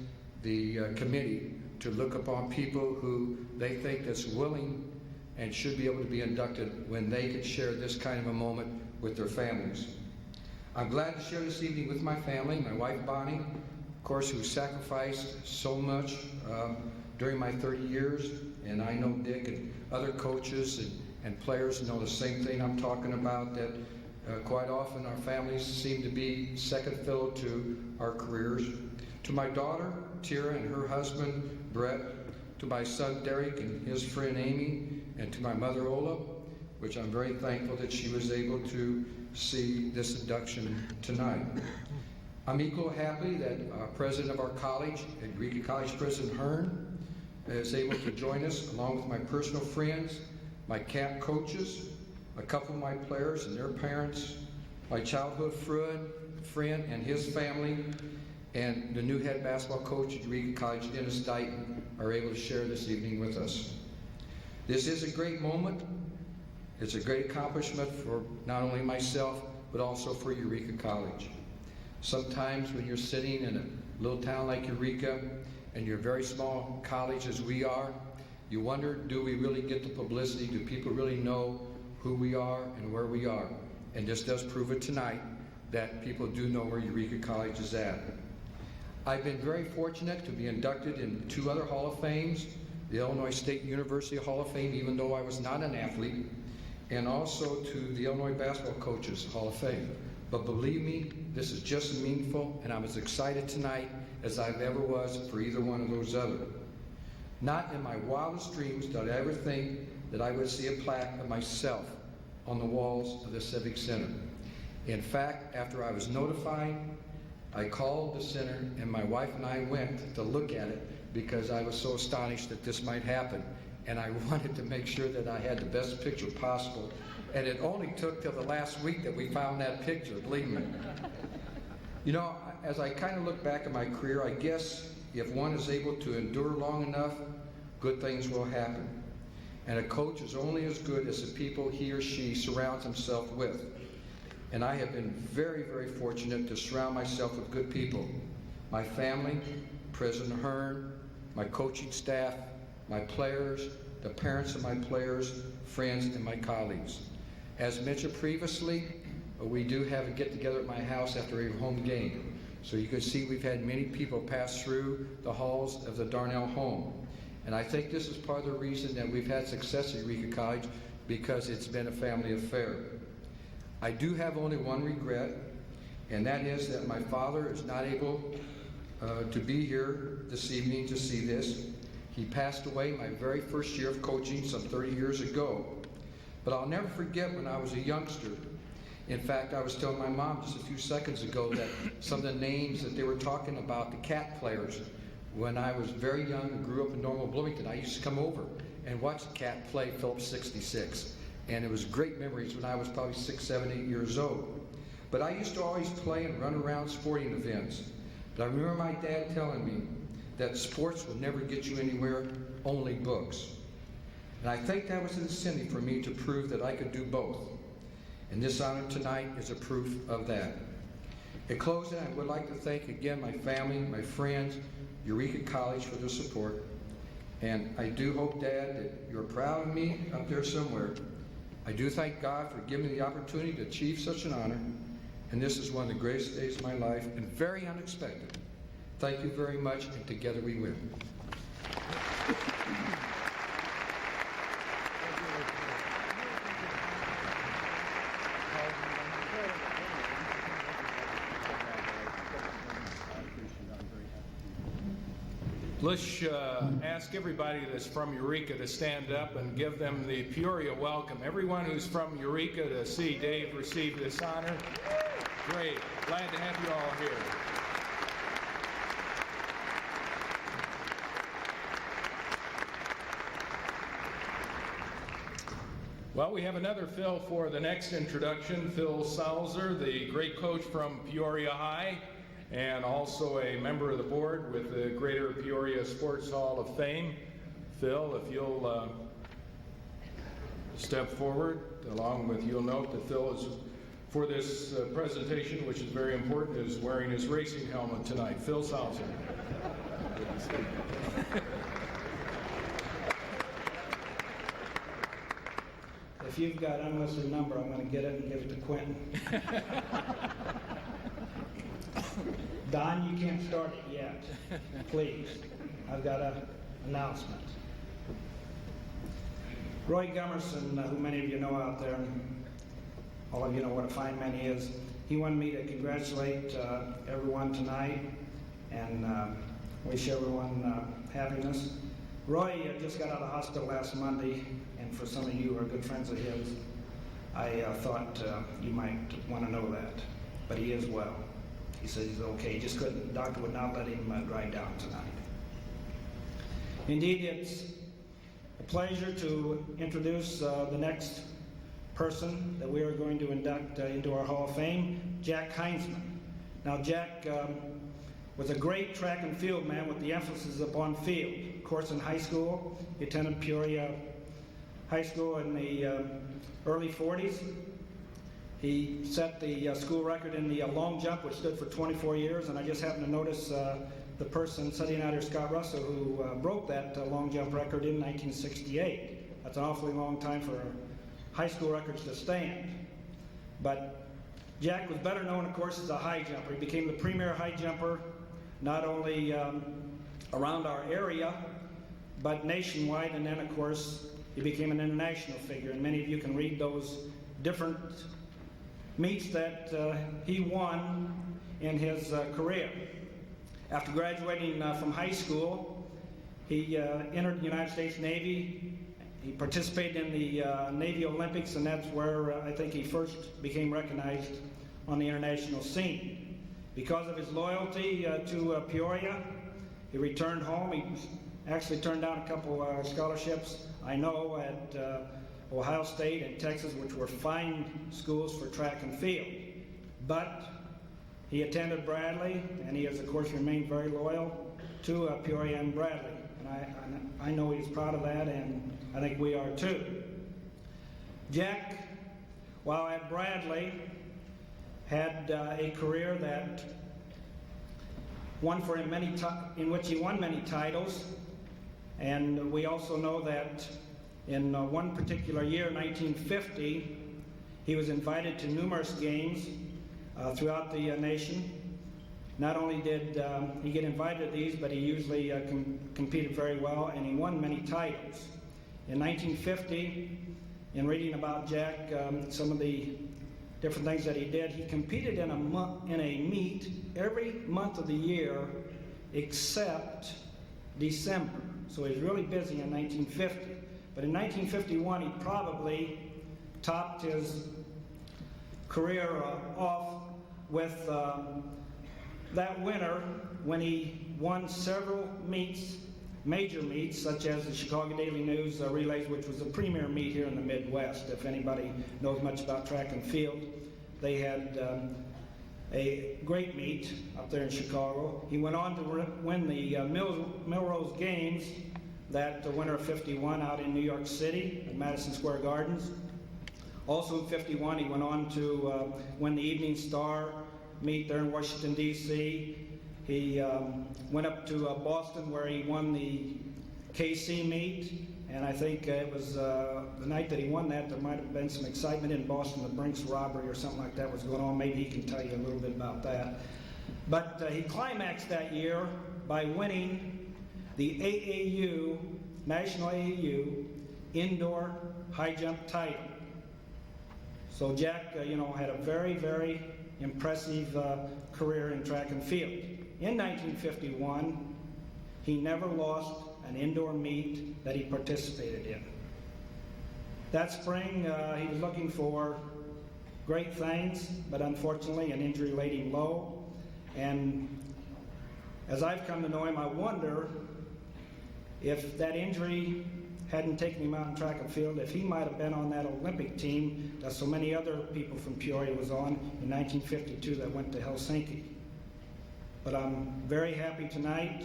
the committee to look upon people who they think that's willing and should be able to be inducted when they can share this kind of a moment with their families. I'm glad to share this evening with my family, my wife Bonnie, of course, who sacrificed so much during my 30 years, and I know Dick and other coaches and players know the same thing I'm talking about, that quite often our families seem to be second fiddle to our careers. To my daughter, Tira, and her husband, Brett, to my son, Derek, and his friend, Amy, and to my mother, Ola, which I'm very thankful that she was able to see this induction tonight. I'm equally happy that president of our college, at Eureka College, President Hearn, is able to join us, along with my personal friends, my camp coaches, a couple of my players and their parents, my childhood friend and his family, and the new head basketball coach at Eureka College, Dennis Dighton, are able to share this evening with us. This is a great moment. It's a great accomplishment for not only myself, but also for Eureka College. Sometimes when you're sitting in a little town like Eureka, and you're a very small college as we are, you wonder, do we really get the publicity? Do people really know who we are and where we are? And this does prove it tonight, that people do know where Eureka College is at. I've been very fortunate to be inducted in 2 other Hall of Fames, the Illinois State University Hall of Fame, even though I was not an athlete, and also to the Illinois Basketball Coaches Hall of Fame. But believe me, this is just as meaningful, and I'm as excited tonight as I've ever was for either one of those other. Not in my wildest dreams did I ever think that I would see a plaque of myself on the walls of the Civic Center. In fact, after I was notified, I called the center, and my wife and I went to look at it because I was so astonished that this might happen. And I wanted to make sure that I had the best picture possible. And it only took till the last week that we found that picture, believe me. You know, as I kind of look back at my career, I guess if one is able to endure long enough, good things will happen. And a coach is only as good as the people he or she surrounds himself with. And I have been very, very fortunate to surround myself with good people. My family, President Hearn, my coaching staff, my players, the parents of my players, friends, and my colleagues. As mentioned previously, we do have a get-together at my house after every home game. So you can see we've had many people pass through the halls of the Darnell home. And I think this is part of the reason that we've had success at Eureka College, because it's been a family affair. I do have only one regret, and that is that my father is not able to be here this evening to see this. He passed away my very first year of coaching some 30 years ago. But I'll never forget when I was a youngster. In fact, I was telling my mom just a few seconds ago that some of the names that they were talking about, the cat players, when I was very young and grew up in Normal Bloomington, I used to come over and watch the cat play Phillips 66. And it was great memories when I was probably 6, 7, 8 years old. But I used to always play and run around sporting events. But I remember my dad telling me that sports will never get you anywhere, only books. And I think that was an incentive for me to prove that I could do both. And this honor tonight is a proof of that. In closing, I would like to thank again my family, my friends, Eureka College for their support. And I do hope, Dad, that you're proud of me up there somewhere. I do thank God for giving me the opportunity to achieve such an honor. And this is one of the greatest days of my life and very unexpected. Thank you very much, and together we win. Let's ask everybody that's from Eureka to stand up and give them the Peoria welcome. Everyone who's from Eureka to see Dave receive this honor. Great. Glad to have you all here. Well, we have another Phil for the next introduction. Phil Salzer, the great coach from Peoria High, and also a member of the board with the Greater Peoria Sports Hall of Fame. Phil, if you'll step forward, along with, you'll note that Phil is, for this presentation, which is very important, is wearing his racing helmet tonight. Phil Salzer. If you've got an unlisted number, I'm going to get it and give it to Quentin. Don, you can't start it yet. Please. I've got an announcement. Roy Gummerson, who many of you know out there, and all of you know what a fine man he is, he wanted me to congratulate everyone tonight and wish everyone happiness. Roy just got out of the hospital last Monday, and for some of you who are good friends of his, I thought you might want to know that. But he is well. He said he's okay. He just couldn't, the doctor would not let him drive down tonight. Indeed, it's a pleasure to introduce the next person that we are going to induct into our Hall of Fame, Jack Heinzman. Now, Jack was a great track and field man with the emphasis upon field. Of course, in high school, he attended Peoria High School in the early 40s. He set the school record in the long jump, which stood for 24 years, and I just happened to notice the person sitting out here, Scott Russell, who broke that long jump record in 1968. That's an awfully long time for high school records to stand. But Jack was better known, of course, as a high jumper. He became the premier high jumper, not only around our area, but nationwide, and then, of course, he became an international figure, and many of you can read those different meets that he won in his career. After graduating from high school, he entered the United States Navy. He participated in the Navy Olympics, and that's where I think he first became recognized on the international scene. Because of his loyalty to Peoria, he returned home. He actually turned down a couple scholarships, I know, at Ohio State and Texas, which were fine schools for track and field. But he attended Bradley, and he has, of course, remained very loyal to Peoria and Bradley. And I know he's proud of that, and I think we are too. Jack, while at Bradley, had a career that won for him in which he won many titles. And we also know that in one particular year, 1950, he was invited to numerous games throughout the nation. Not only did he get invited to these, but he usually competed very well, and he won many titles. In 1950, in reading about Jack, some of the different things that he did, he competed in a meet every month of the year except December. So he was really busy in 1950. But in 1951, he probably topped his career off with that winter when he won several meets, major meets, such as the Chicago Daily News Relays, which was the premier meet here in the Midwest. If anybody knows much about track and field, they had a great meet up there in Chicago. He went on to win the Melrose Games, that winner of 51 out in New York City at Madison Square Gardens. Also in 51, he went on to win the Evening Star meet there in Washington, D.C. He went up to Boston where he won the KC meet, and I think it was the night that he won that, there might have been some excitement in Boston. The Brinks robbery or something like that was going on. Maybe he can tell you a little bit about that. But he climaxed that year by winning the AAU, National AAU Indoor High Jump title. So Jack, had a very, very impressive career in track and field. In 1951, he never lost an indoor meet that he participated in. That spring, he was looking for great things, but unfortunately an injury laid him low. And as I've come to know him, I wonder if that injury hadn't taken him out in track and field, if he might have been on that Olympic team that so many other people from Peoria was on in 1952 that went to Helsinki. But I'm very happy tonight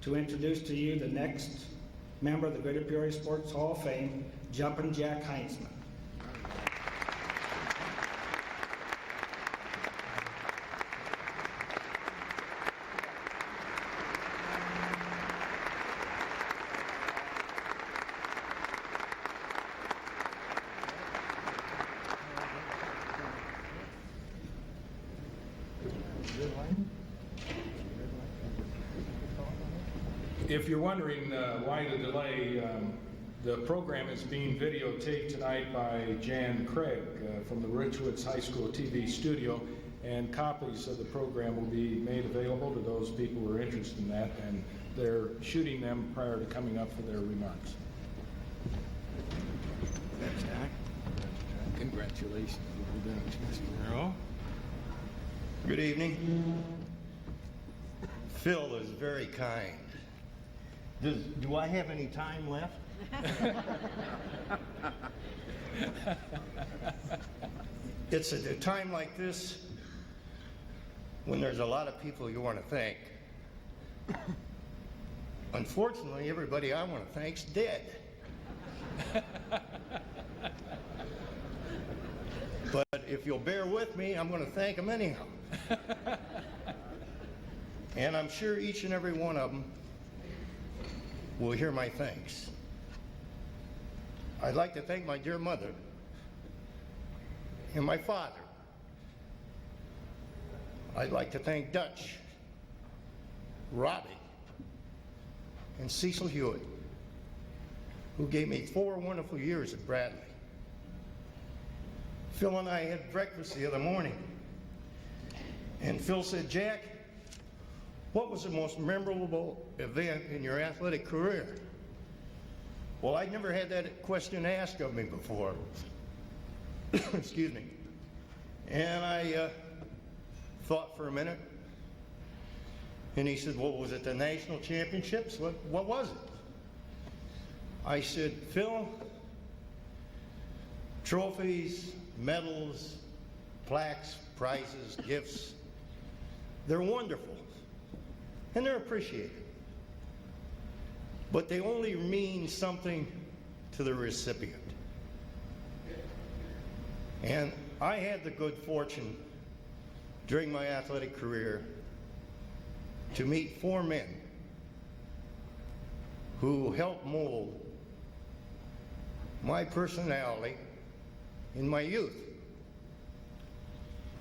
to introduce to you the next member of the Greater Peoria Sports Hall of Fame, Jumpin' Jack Heinzman. If you're wondering why the delay, the program is being videotaped tonight by Jan Craig from the Richwoods High School TV studio, and copies of the program will be made available to those people who are interested in that, and they're shooting them prior to coming up for their remarks. Congratulations. Good evening. Phil is very kind. Do I have any time left? It's at a time like this when there's a lot of people you want to thank. Unfortunately, everybody I want to thank's dead. But if you'll bear with me, I'm going to thank them anyhow. And I'm sure each and every one of them will hear my thanks. I'd like to thank my dear mother and my father. I'd like to thank Dutch, Robbie, and Cecil Hewitt, who gave me 4 wonderful years at Bradley. Phil and I had breakfast the other morning, and Phil said, "Jack, what was the most memorable event in your athletic career?" Well, I'd never had that question asked of me before. Excuse me. And I thought for a minute, and he said, "Well, was it the national championships? What was it?" I said, "Phil, trophies, medals, plaques, prizes, gifts, they're wonderful. And they're appreciated. But they only mean something to the recipient." And I had the good fortune during my athletic career to meet 4 men who helped mold my personality in my youth.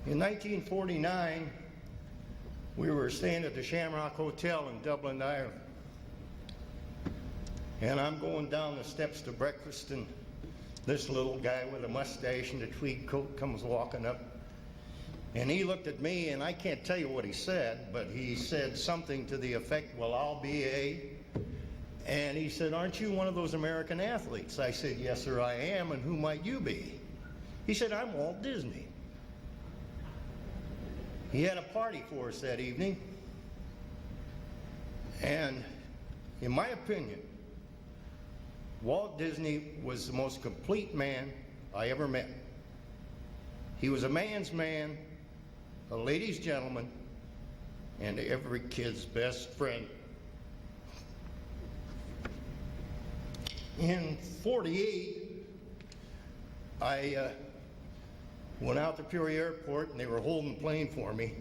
In 1949, we were staying at the Shamrock Hotel in Dublin, Ireland. And I'm going down the steps to breakfast, and this little guy with a mustache and a tweed coat comes walking up. And he looked at me, and I can't tell you what he said, but he said something to the effect, "Well, I'll be a..." And he said, "Aren't you one of those American athletes?" I said, "Yes, sir, I am, and who might you be?" He said, "I'm Walt Disney." He had a party for us that evening, and in my opinion, Walt Disney was the most complete man I ever met. He was a man's man, a lady's gentleman, and every kid's best friend. In '48, I went out to Peoria Airport and they were holding the plane for me.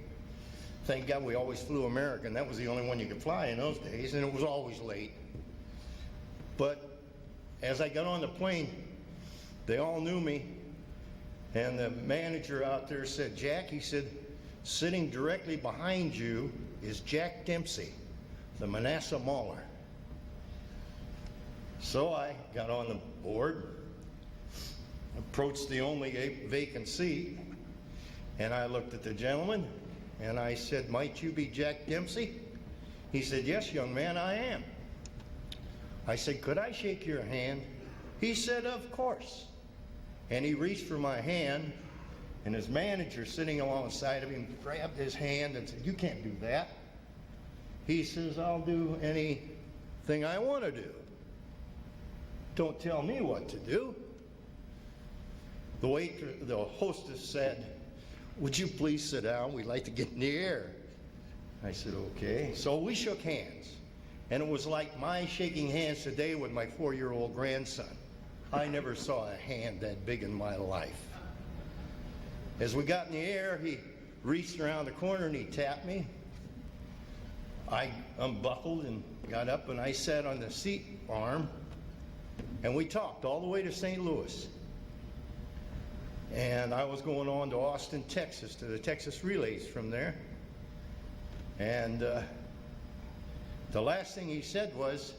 Thank God we always flew American. That was the only one you could fly in those days, and it was always late. But as I got on the plane, they all knew me, and the manager out there said, "Jack," he said, "sitting directly behind you is Jack Dempsey, the Manasseh Mauler." So I got on the board, approached the only vacant seat, and I looked at the gentleman, and I said, "Might you be Jack Dempsey?" He said, "Yes, young man, I am." I said, "Could I shake your hand?" He said, "Of course." And he reached for my hand, and his manager sitting alongside of him grabbed his hand and said, "You can't do that." He says, "I'll do anything I want to do. Don't tell me what to do." The hostess said, "Would you please sit down? We'd like to get in the air." I said, "Okay." So we shook hands, and it was like my shaking hands today with my 4-year-old grandson. I never saw a hand that big in my life. As we got in the air, he reached around the corner and he tapped me. I unbuckled and got up, and I sat on the seat arm, and we talked all the way to St. Louis. And I was going on to Austin, Texas, to the Texas Relays from there. And the last thing he said was,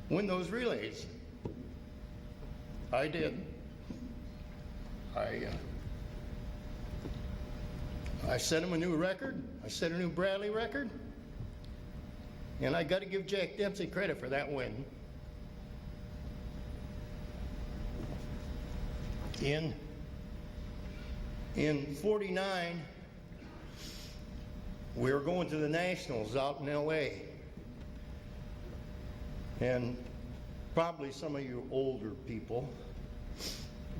"Win those relays." I did. I set him a new record. I set a new Bradley record. And I got to give Jack Dempsey credit for that win. In '49, we were going to the Nationals out in LA. And probably some of you older people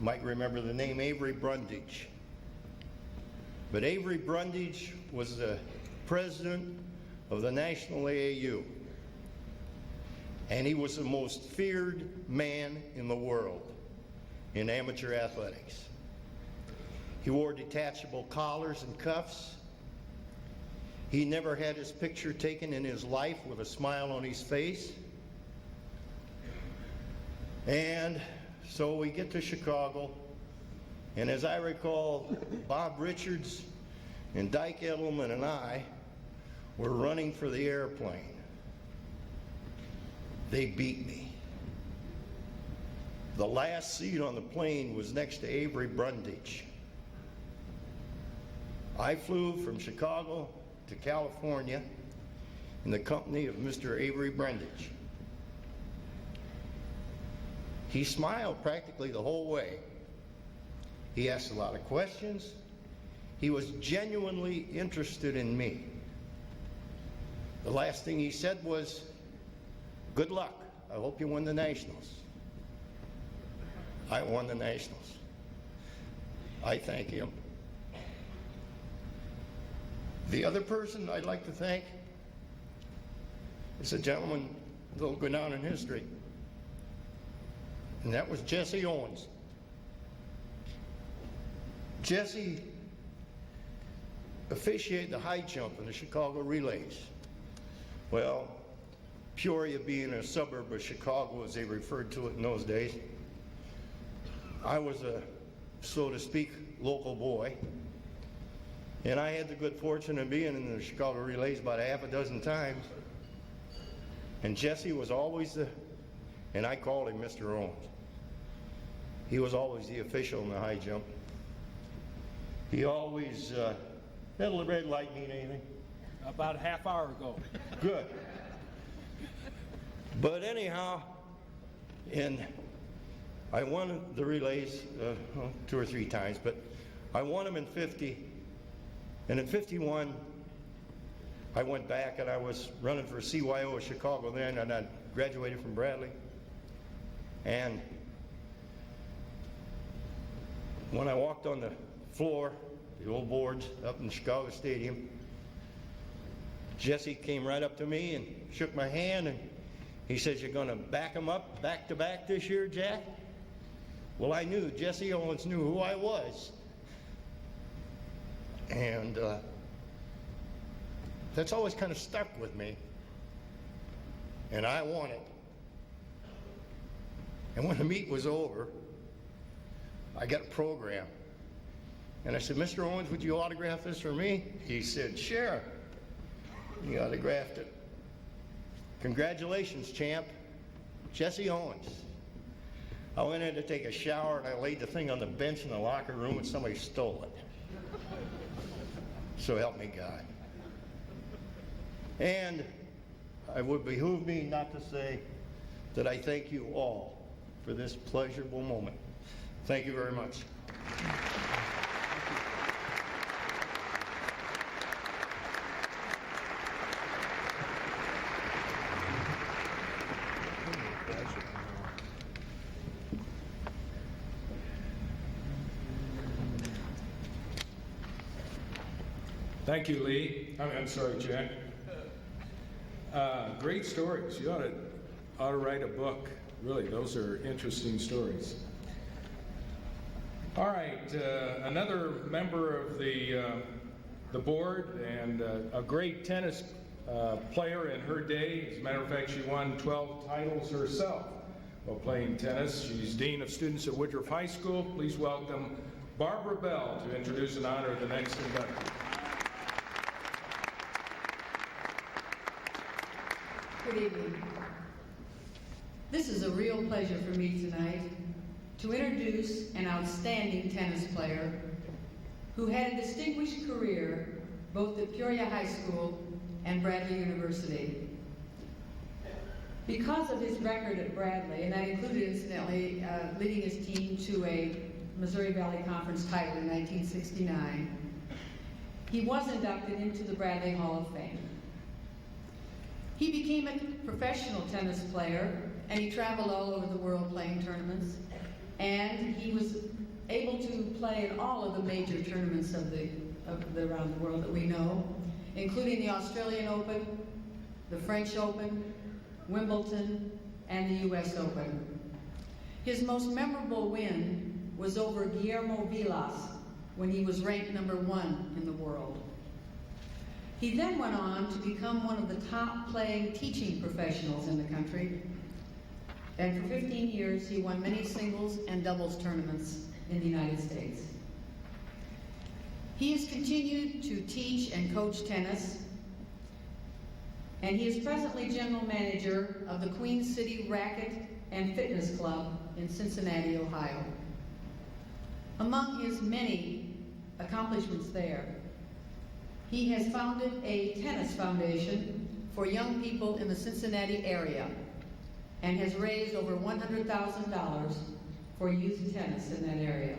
might remember the name Avery Brundage. But Avery Brundage was the president of the National AAU. And he was the most feared man in the world in amateur athletics. He wore detachable collars and cuffs. He never had his picture taken in his life with a smile on his face. And so we get to Chicago, and as I recall, Bob Richards and Dyke Edelman and I were running for the airplane. They beat me. The last seat on the plane was next to Avery Brundage. I flew from Chicago to California in the company of Mr. Avery Brundage. He smiled practically the whole way. He asked a lot of questions. He was genuinely interested in me. The last thing he said was, "Good luck. I hope you win the Nationals." I won the Nationals. I thank him. The other person I'd like to thank is a gentleman that'll go down in history, and that was Jesse Owens. Jesse officiated the high jump in the Chicago relays. Well, Peoria being a suburb of Chicago, as they referred to it in those days, I was a, so to speak, local boy. And I had the good fortune of being in the Chicago relays about a half a dozen times. And Jesse was always and I called him Mr. Owens. He was always the official in the high jump. He always, that red light mean anything? About a half hour ago. Good. But anyhow, and I won the relays 2 or 3 times, but I won them in '50. And in '51, I went back and I was running for CYO of Chicago then, and I graduated from Bradley. And when I walked on the floor, the old boards up in Chicago Stadium, Jesse came right up to me and shook my hand, and He says, "You're going to back them up back to back this year, Jack?" Well, I knew. Jesse Owens knew who I was. And that's always kind of stuck with me. And I won it. And when the meet was over, I got a program. And I said, "Mr. Owens, would you autograph this for me?" He said, "Sure." He autographed it. "Congratulations, champ. Jesse Owens." I went in to take a shower and I laid the thing on the bench in the locker room and somebody stole it. So help me God. And it would behoove me not to say that I thank you all for this pleasurable moment. Thank you very much. Thank you, Lee. I'm sorry, Jack. Great stories. You ought to write a book. Really, those are interesting stories. All right, another member of the board and a great tennis player in her day. As a matter of fact, she won 12 titles herself while playing tennis. She's Dean of Students at Woodruff High School. Please welcome Barbara Bell to introduce and honor the next inductee. Good evening. This is a real pleasure for me tonight to introduce an outstanding tennis player who had a distinguished career both at Peoria High School and Bradley University. Because of his record at Bradley, and that included incidentally leading his team to a Missouri Valley Conference title in 1969, he was inducted into the Bradley Hall of Fame. He became a professional tennis player, and he traveled all over the world playing tournaments, and he was able to play in all of the major tournaments around the world that we know, including the Australian Open, the French Open, Wimbledon, and the US Open. His most memorable win was over Guillermo Vilas when he was ranked #1 in the world. He then went on to become one of the top playing teaching professionals in the country. And for 15 years, he won many singles and doubles tournaments in the United States. He has continued to teach and coach tennis, and he is presently general manager of the Queen City Racket and Fitness Club in Cincinnati, Ohio. Among his many accomplishments there, he has founded a tennis foundation for young people in the Cincinnati area and has raised over $100,000 for youth tennis in that area.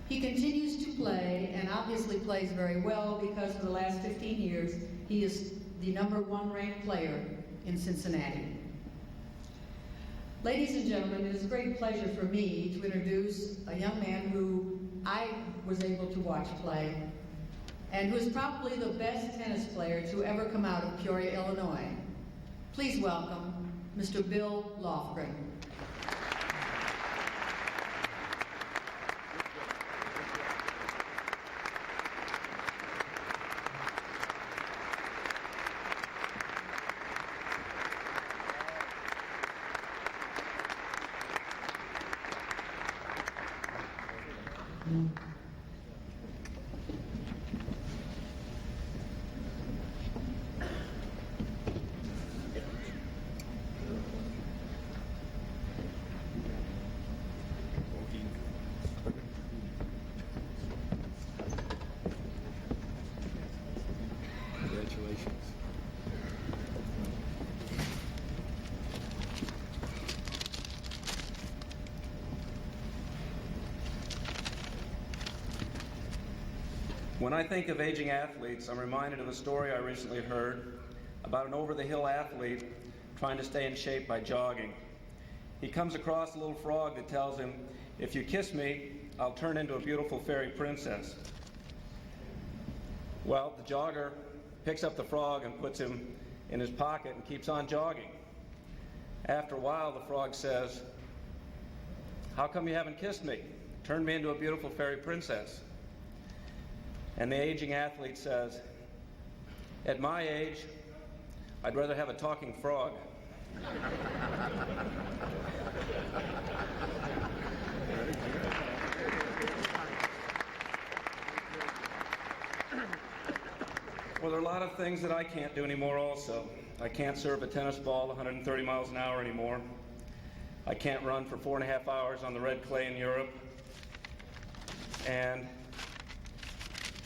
He continues to play and obviously plays very well because for the last 15 years he is the #1 ranked player in Cincinnati. Ladies and gentlemen, it is a great pleasure for me to introduce a young man who I was able to watch play and who is probably the best tennis player to ever come out of Peoria, Illinois. Please welcome Mr. Bill Lofgren. When I think of aging athletes, I'm reminded of a story I recently heard about an over-the-hill athlete trying to stay in shape by jogging. He comes across a little frog that tells him, "If you kiss me, I'll turn into a beautiful fairy princess." Well, the jogger picks up the frog and puts him in his pocket and keeps on jogging. After a while, the frog says, "How come you haven't kissed me? Turned me into a beautiful fairy princess." And the aging athlete says, "At my age, I'd rather have a talking frog." Well, there are a lot of things that I can't do anymore also. I can't serve a tennis ball 130 miles an hour anymore. I can't run for 4.5 hours on the red clay in Europe.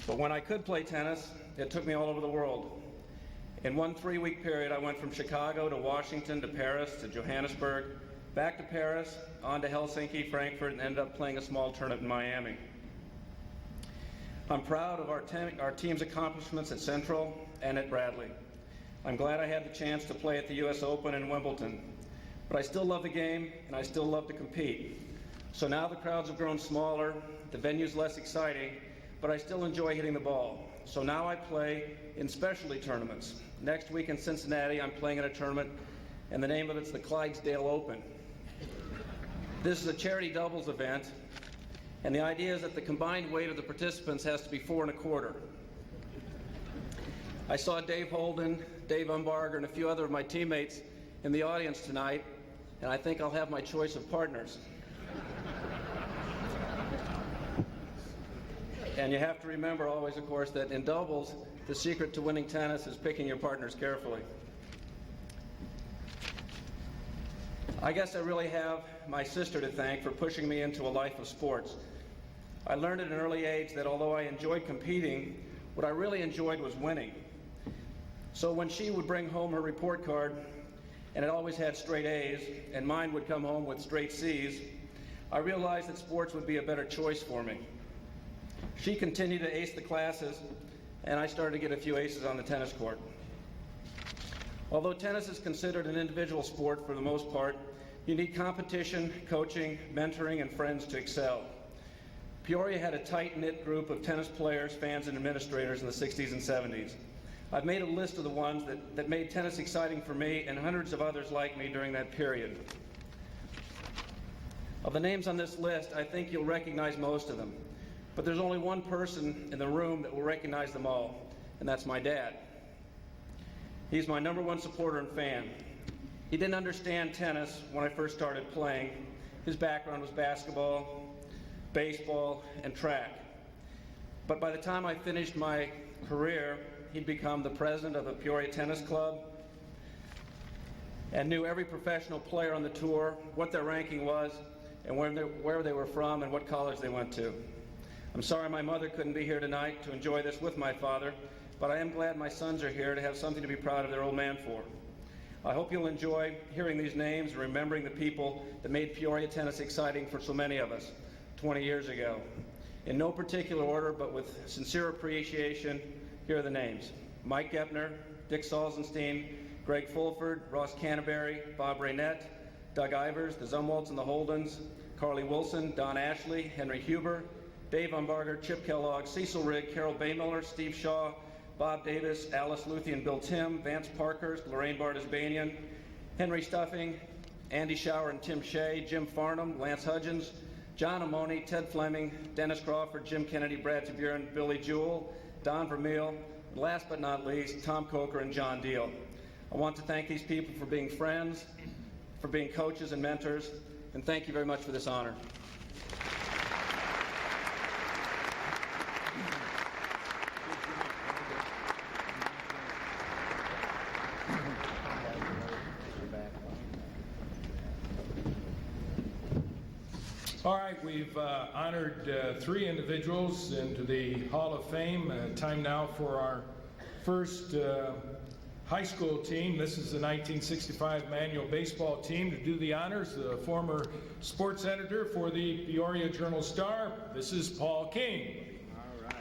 But when I could play tennis, it took me all over the world. In one 3-week period, I went from Chicago to Washington to Paris to Johannesburg, back to Paris, on to Helsinki, Frankfurt, and ended up playing a small tournament in Miami. I'm proud of our team's accomplishments at Central and at Bradley. I'm glad I had the chance to play at the US Open in Wimbledon. But I still love the game, and I still love to compete. So now the crowds have grown smaller, the venue's less exciting, but I still enjoy hitting the ball. So now I play in specialty tournaments. Next week in Cincinnati, I'm playing in a tournament, and the name of it's the Clydesdale Open. This is a charity doubles event, and the idea is that the combined weight of the participants has to be 4 1/4. I saw Dave Holden, Dave Umbarger, and a few other of my teammates in the audience tonight, and I think I'll have my choice of partners. And you have to remember always, of course, that in doubles, the secret to winning tennis is picking your partners carefully. I guess I really have my sister to thank for pushing me into a life of sports. I learned at an early age that although I enjoyed competing, what I really enjoyed was winning. So when she would bring home her report card, and it always had straight A's, and mine would come home with straight C's, I realized that sports would be a better choice for me. She continued to ace the classes, and I started to get a few aces on the tennis court. Although tennis is considered an individual sport for the most part, you need competition, coaching, mentoring, and friends to excel. Peoria had a tight-knit group of tennis players, fans, and administrators in the 60s and 70s. I've made a list of the ones that made tennis exciting for me and hundreds of others like me during that period. Of the names on this list, I think you'll recognize most of them. But there's only one person in the room that will recognize them all, and that's my dad. He's my #1 supporter and fan. He didn't understand tennis when I first started playing. His background was basketball, baseball, and track. But by the time I finished my career, he'd become the president of the Peoria Tennis Club and knew every professional player on the tour, what their ranking was, and where they were from and what college they went to. I'm sorry my mother couldn't be here tonight to enjoy this with my father, but I am glad my sons are here to have something to be proud of their old man for. I hope you'll enjoy hearing these names and remembering the people that made Peoria tennis exciting for so many of us 20 years ago. In no particular order, but with sincere appreciation, here are the names: Mike Gepner, Dick Salzenstein, Greg Fulford, Ross Canterbury, Bob Raynette, Doug Ivers, the Zumwalts and the Holdens, Carly Wilson, Don Ashley, Henry Huber, Dave Umbarger, Chip Kellogg, Cecil Rigg, Carol Baymiller, Steve Shaw, Bob Davis, Alice Luthien, Bill Tim, Vance Parkhurst, Lorraine Bartis-Banian, Henry Stuffing, Andy Schauer and Tim Shea, Jim Farnham, Lance Hudgens, John Amoni, Ted Fleming, Dennis Crawford, Jim Kennedy, Brad Taburin, Billy Jewell, Don Vermeil, and last but not least, Tom Coker and John Deal. I want to thank these people for being friends, for being coaches and mentors, and thank you very much for this honor. All right, we've honored 3 individuals into the Hall of Fame. Time now for our first high school team. This is the 1965 Manual Baseball team. To do the honors, the former sports editor for the Peoria Journal-Star, this is Paul King. All right.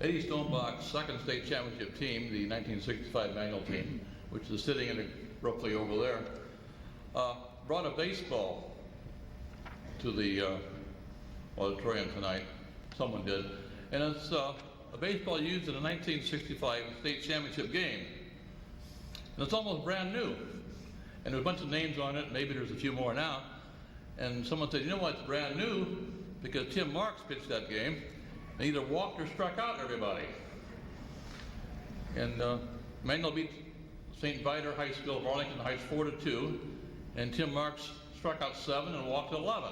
Eddie Stonebach's second state championship team, the 1965 Manual team, which is sitting in roughly over there, brought a baseball to the auditorium tonight. Someone did. And it's a baseball used in the 1965 state championship game. And it's almost brand new. And there's a bunch of names on it, maybe there's a few more now. And someone said, you know what, it's brand new because Tim Marks pitched that game and either walked or struck out everybody. And Manuel beat St. Viator High School of Arlington Heights 4-2, and Tim Marks struck out 7 and walked 11.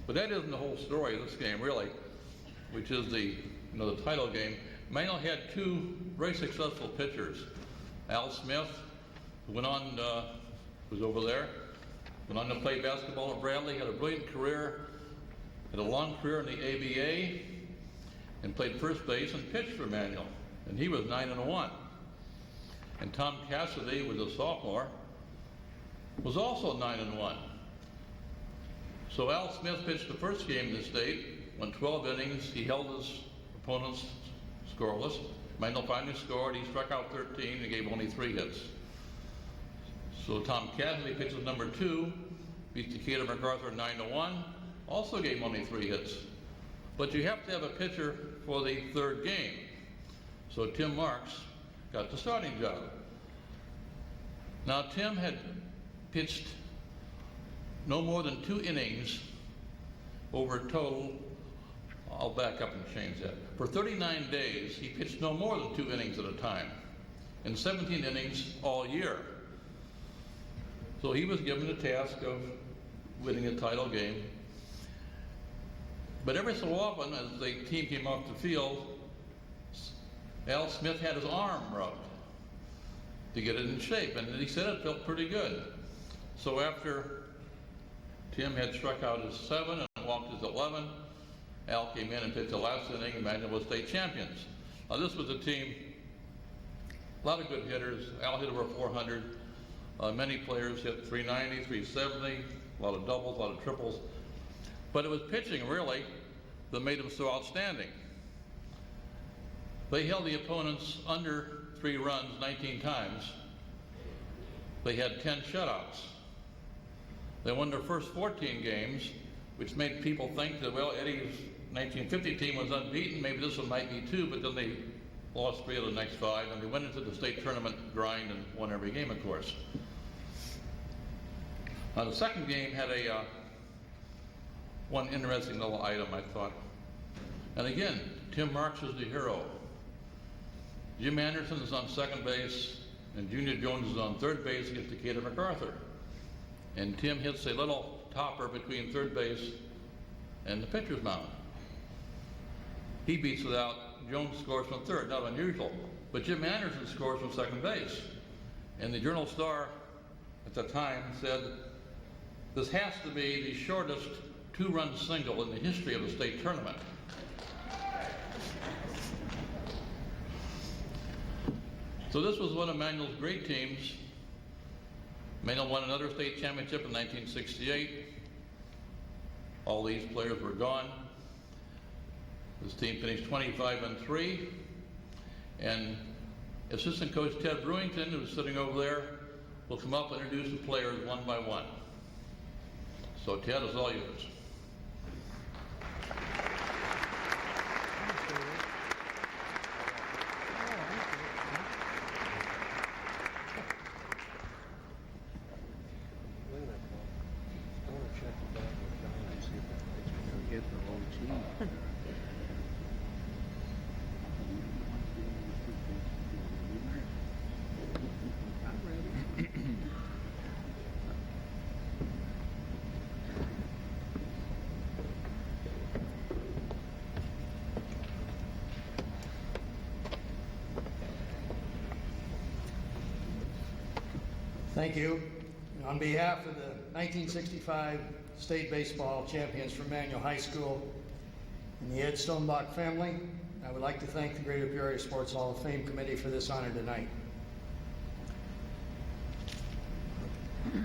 But that isn't the whole story of this game, really, which is the title game. Manuel had 2 very successful pitchers. Al Smith, who went on, was over there, went on to play basketball at Bradley, had a brilliant career, had a long career in the ABA, and played first base and pitched for Manuel, and he was 9-1. And Tom Cassidy was a sophomore, was also 9-1. So Al Smith pitched the first game in the state, went 12 innings, he held his opponents scoreless. Manuel finally scored, he struck out 13 and gave only 3 hits. So Tom Cassidy pitches number 2, beats Decatur MacArthur 9-1, also gave only 3 hits. But you have to have a pitcher for the third game. So Tim Marks got the starting job. Now Tim had pitched no more than 2 innings over total, I'll back up and change that. For 39 days, he pitched no more than 2 innings at a time, and 17 innings all year. So he was given the task of winning a title game. But every so often, as the team came off the field, Al Smith had his arm rubbed to get it in shape, and he said it felt pretty good. So after Tim had struck out his 7 and walked his 11, Al came in and pitched the last inning, and Manuel was state champions. Now this was a team, a lot of good hitters. Al hit over 400. Many players hit 390, 370, a lot of doubles, a lot of triples. But it was pitching, really, that made them so outstanding. They held the opponents under 3 runs 19 times. They had 10 shutouts. They won their first 14 games, which made people think that, well, Eddie's 1950 team was unbeaten, maybe this one might be too, but then they lost 3 of the next 5, and they went into the state tournament grind and won every game, of course. Now, the second game had one interesting little item, I thought. And again, Tim Marks was the hero. Jim Anderson is on second base, and Junior Jones is on third base against Decatur MacArthur. And Tim hits a little topper between third base and the pitcher's mound. He beats it out. Jones scores from third, not unusual. But Jim Anderson scores from second base. And the Journal-Star at the time said, this has to be the shortest 2-run single in the history of the state tournament. So this was one of Manuel's great teams. Manuel won another state championship in 1968. All these players were gone. This team finished 25-3. And assistant coach Ted Brewington, who's sitting over there, will come up and introduce the players one by one. So Ted, is all yours. Thank you. On behalf of the 1965 state baseball champions from Manual High School and the Ed Stonebach family, I would like to thank the Greater Peoria Sports Hall of Fame Committee for this honor tonight.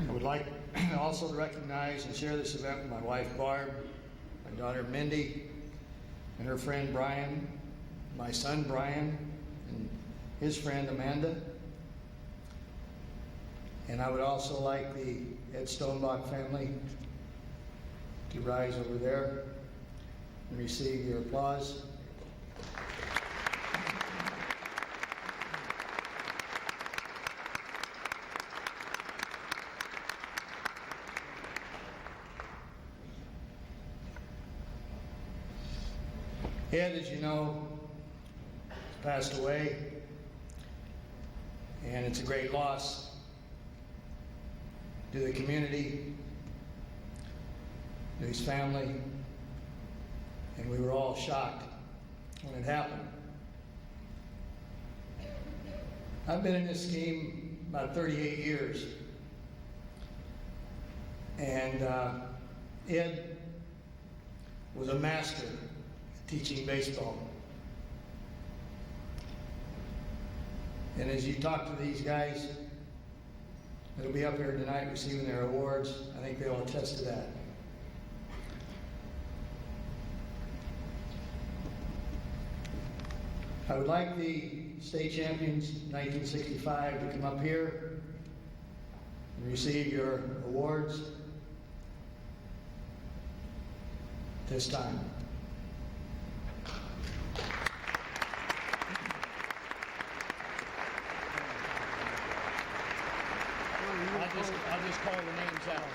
I would like also to recognize and share this event with my wife Barb, my daughter Mindy, and her friend Brian, my son Brian, and his friend Amanda. And I would also like the Ed Stonebach family to rise over there and receive your applause. Ed, as you know, passed away, and it's a great loss to the community, to his family, and we were all shocked when it happened. I've been in this scheme about 38 years, and Ed was a master at teaching baseball. And as you talk to these guys that'll be up here tonight receiving their awards, I think they'll attest to that. I would like the state champions 1965 to come up here and receive your awards this time. I'll just call the names out.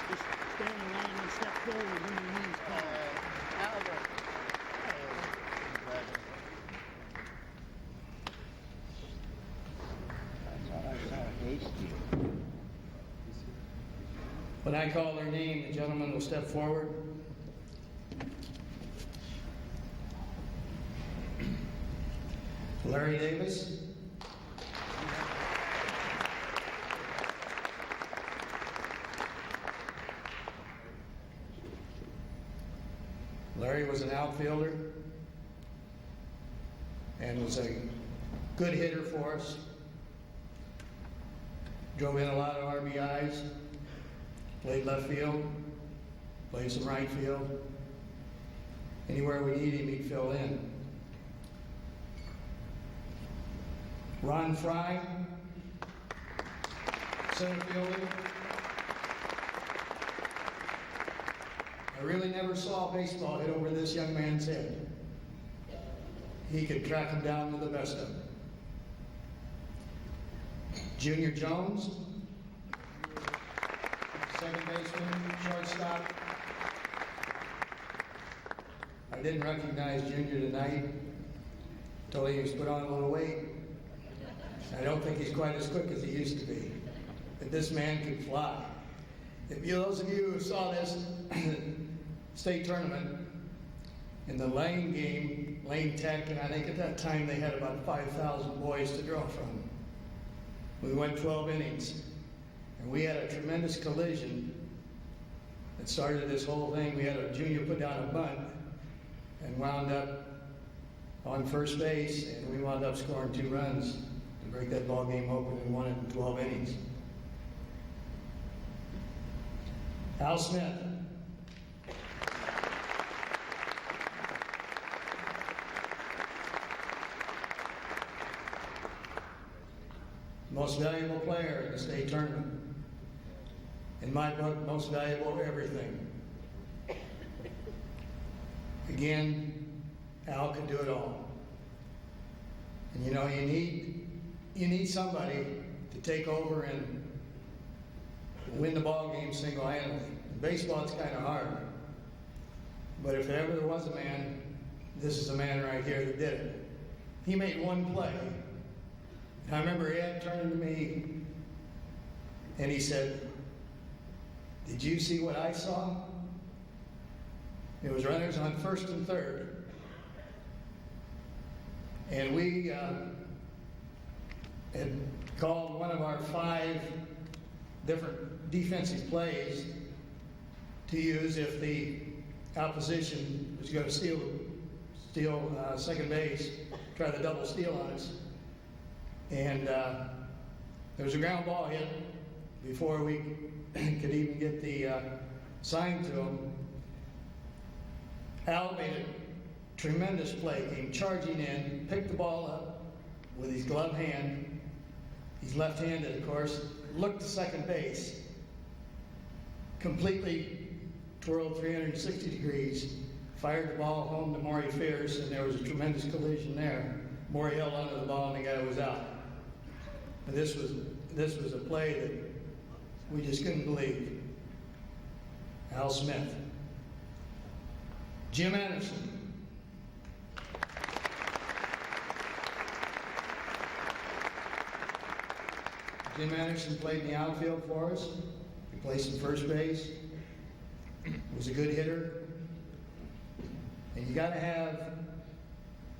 Just stand in line and step forward when your name's called. When I call their name, the gentleman will step forward. Larry Davis. Larry was an outfielder and was a good hitter for us. Drove in a lot of RBIs, played left field, played some right field. Anywhere we need him, he'd fill in. Ron Fry, center fielder. I really never saw a baseball hit over this young man's head. He could track him down with the best of them. Junior Jones, second baseman, shortstop. I didn't recognize Junior tonight until he was put on a little weight. I don't think he's quite as quick as he used to be, but this man can fly. If you, those of you who saw this state tournament in the Lane game, Lane Tech, and I think at that time they had about 5,000 boys to draw from. We went 12 innings, and we had a tremendous collision that started this whole thing. We had a junior put down a bunt and wound up on first base, and we wound up scoring 2 runs to break that ball game open and won it in 12 innings. Al Smith. Most valuable player in the state tournament. In my book, most valuable everything. Again, Al could do it all. And you know, you need somebody to take over and win the ball game single-handedly. In baseball, it's kind of hard. But if ever there was a man, this is a man right here that did it. He made one play. And I remember Ed turning to me and he said, "Did you see what I saw?" It was runners on first and third. And we had called one of our 5 different defensive plays to use if the opposition was going to steal second base, try to double steal on us. And there was a ground ball hit before we could even get the sign to him. Al made a tremendous play, came charging in, picked the ball up with his gloved hand. He's left-handed, of course, looked to second base, completely twirled 360 degrees, fired the ball home to Maury Fierce, and there was a tremendous collision there. Maury held onto the ball and the guy was out. But this was a play that we just couldn't believe. Al Smith. Jim Anderson. Jim Anderson played in the outfield for us. He played some first base. Was a good hitter. And you got to have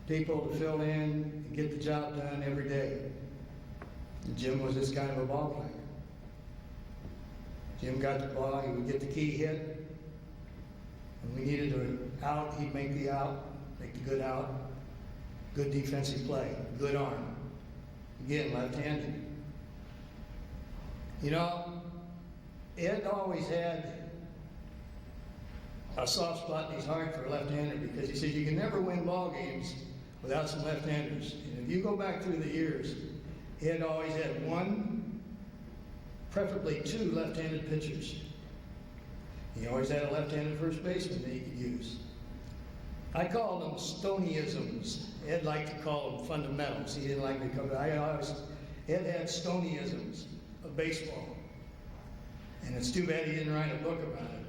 people to fill in and get the job done every day. And Jim was this kind of a ball player. Jim got the ball, he would get the key hit. When we needed an out, he'd make the out, make the good out. Good defensive play, good arm. Again, left-handed. You know, Ed always had a soft spot in his heart for a left-hander because he said you can never win ball games without some left-handers. And if you go back through the years, Ed always had one, preferably two left-handed pitchers. He always had a left-handed first baseman that he could use. I called them Stonyisms. Ed liked to call them fundamentals. He didn't like me to call them. Ed had Stonyisms of baseball. And it's too bad he didn't write a book about it.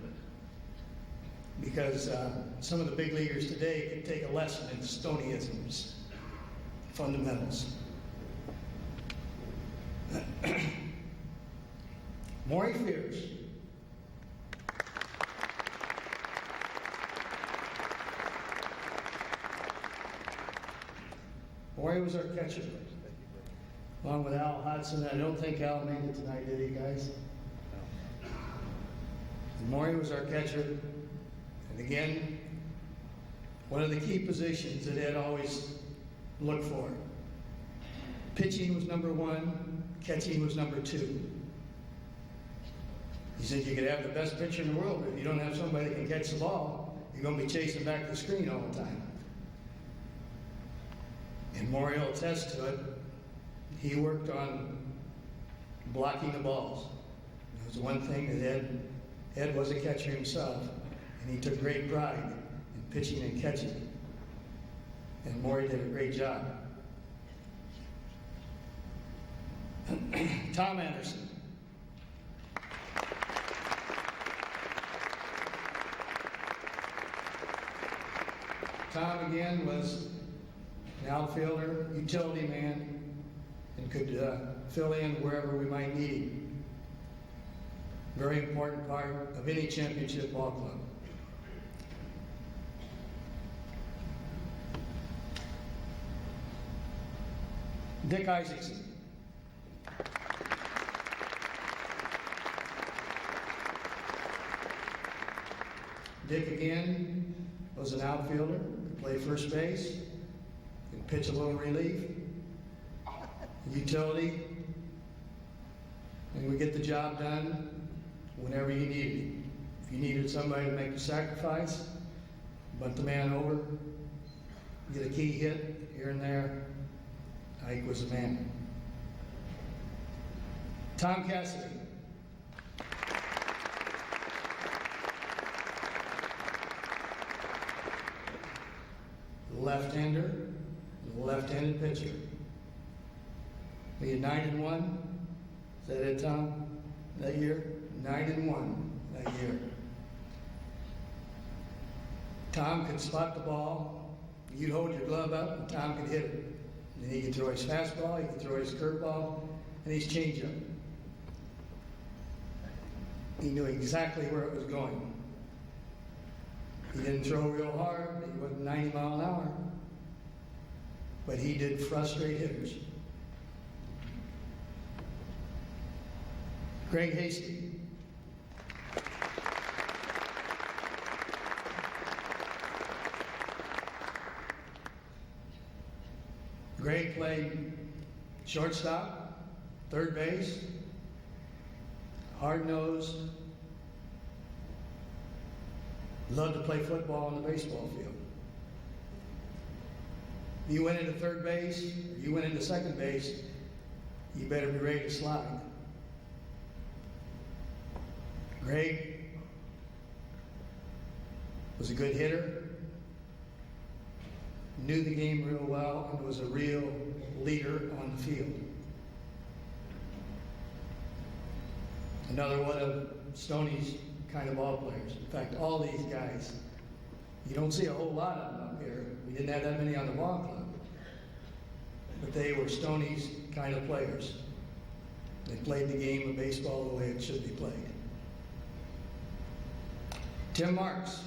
Because some of the big leaguers today could take a lesson in Stonyisms, fundamentals. Maury Fierce. Maury was our catcher, along with Al Hodson. I don't think Al made it tonight, did he, guys? Maury was our catcher. And again, one of the key positions that Ed always looked for. Pitching was number one, catching was number two. He said you could have the best pitcher in the world, but if you don't have somebody that can catch the ball, you're going to be chasing back the screen all the time. And Maury will attest to it. He worked on blocking the balls. It was one thing that Ed was a catcher himself, and he took great pride in pitching and catching. And Maury did a great job. Tom Anderson. Tom, again, was an outfielder, utility man, and could fill in wherever we might need him. Very important part of any championship ball club. Dick Isaacson. Dick, again, was an outfielder, could play first base, could pitch a little relief, utility, and we get the job done whenever you needed it. If you needed somebody to make the sacrifice, bunt the man over, get a key hit here and there, Ike was the man. Tom Cassidy. Left-hander, left-handed pitcher. We had 9-1. Is that it, Tom? That year? 9-1 that year. Tom could spot the ball. You'd hold your glove up, and Tom could hit it. And he could throw his fastball, he could throw his curveball, and his changeup. He knew exactly where it was going. He didn't throw real hard, he wasn't 90 miles an hour, but he did frustrate hitters. Greg Hasty. Greg played shortstop, third base, hard-nosed, loved to play football on the baseball field. If you went into third base, or you went into second base, you better be ready to slide. Greg was a good hitter, knew the game real well, and was a real leader on the field. another one of Stoney's kind of ball players. In fact, all these guys, you don't see a whole lot of them up here. We didn't have that many on the ball club. But they were Stoney's kind of players. They played the game of baseball the way it should be played. Tim Marks.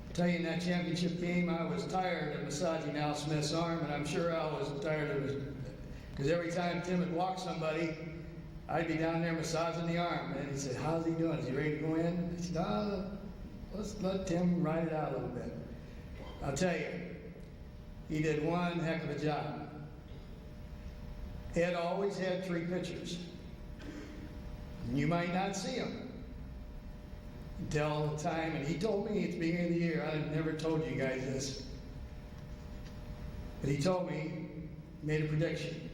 I tell you, in that championship game, I was tired of massaging Al Smith's arm, and I'm sure Al was tired of it, because every time Tim would walk somebody, I'd be down there massaging the arm, and he said, "How's he doing? Is he ready to go in?" I said, "No, let's let Tim ride it out a little bit." I'll tell you, he did one heck of a job. Ed always had 3 pitchers. You might not see them until the time, and he told me at the beginning of the year, I've never told you guys this, but he told me, made a prediction.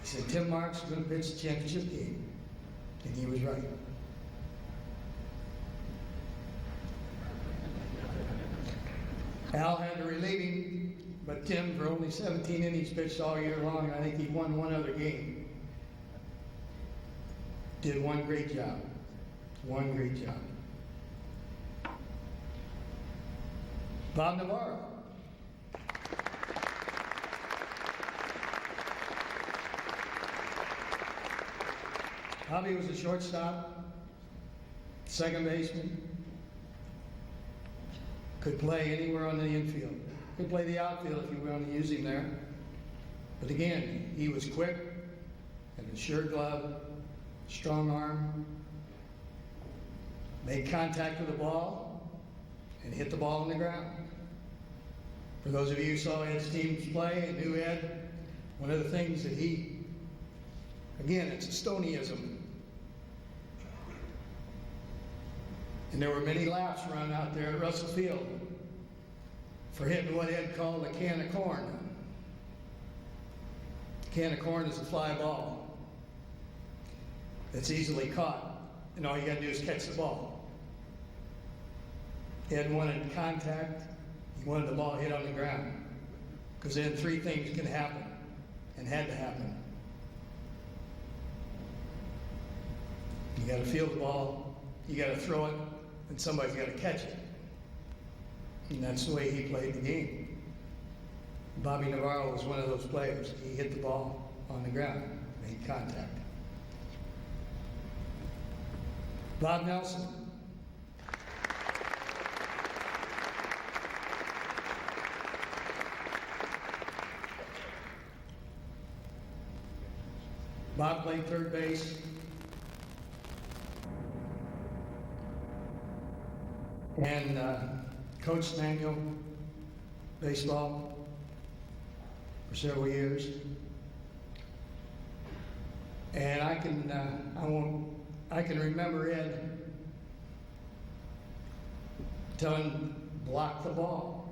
He said, Tim Marks is going to pitch the championship game. And he was right. Al had to relieve him, but Tim, for only 17 innings pitched all year long, and I think he won one other game. Did one great job. One great job. Bob Navarro. Bobby was a shortstop, second baseman, could play anywhere on the infield. Could play the outfield if you want to use him there. But again, he was quick, and a sure glove, strong arm, made contact with the ball, and hit the ball on the ground. For those of you who saw Ed's teams play and knew Ed, one of the things that he, again, it's a Stonyism. And there were many laps run out there at Russell Field for hitting what Ed called a can of corn. A can of corn is a fly ball that's easily caught, and all you got to do is catch the ball. Ed wanted contact. He wanted the ball hit on the ground, because then 3 things can happen, and had to happen. You got to field the ball, you got to throw it, and somebody's got to catch it. And that's the way he played the game. Bobby Navarro was one of those players. He hit the ball on the ground, made contact. Bob Nelson. Bob played third base. And coached manual baseball for several years. And I can remember Ed telling him, block the ball.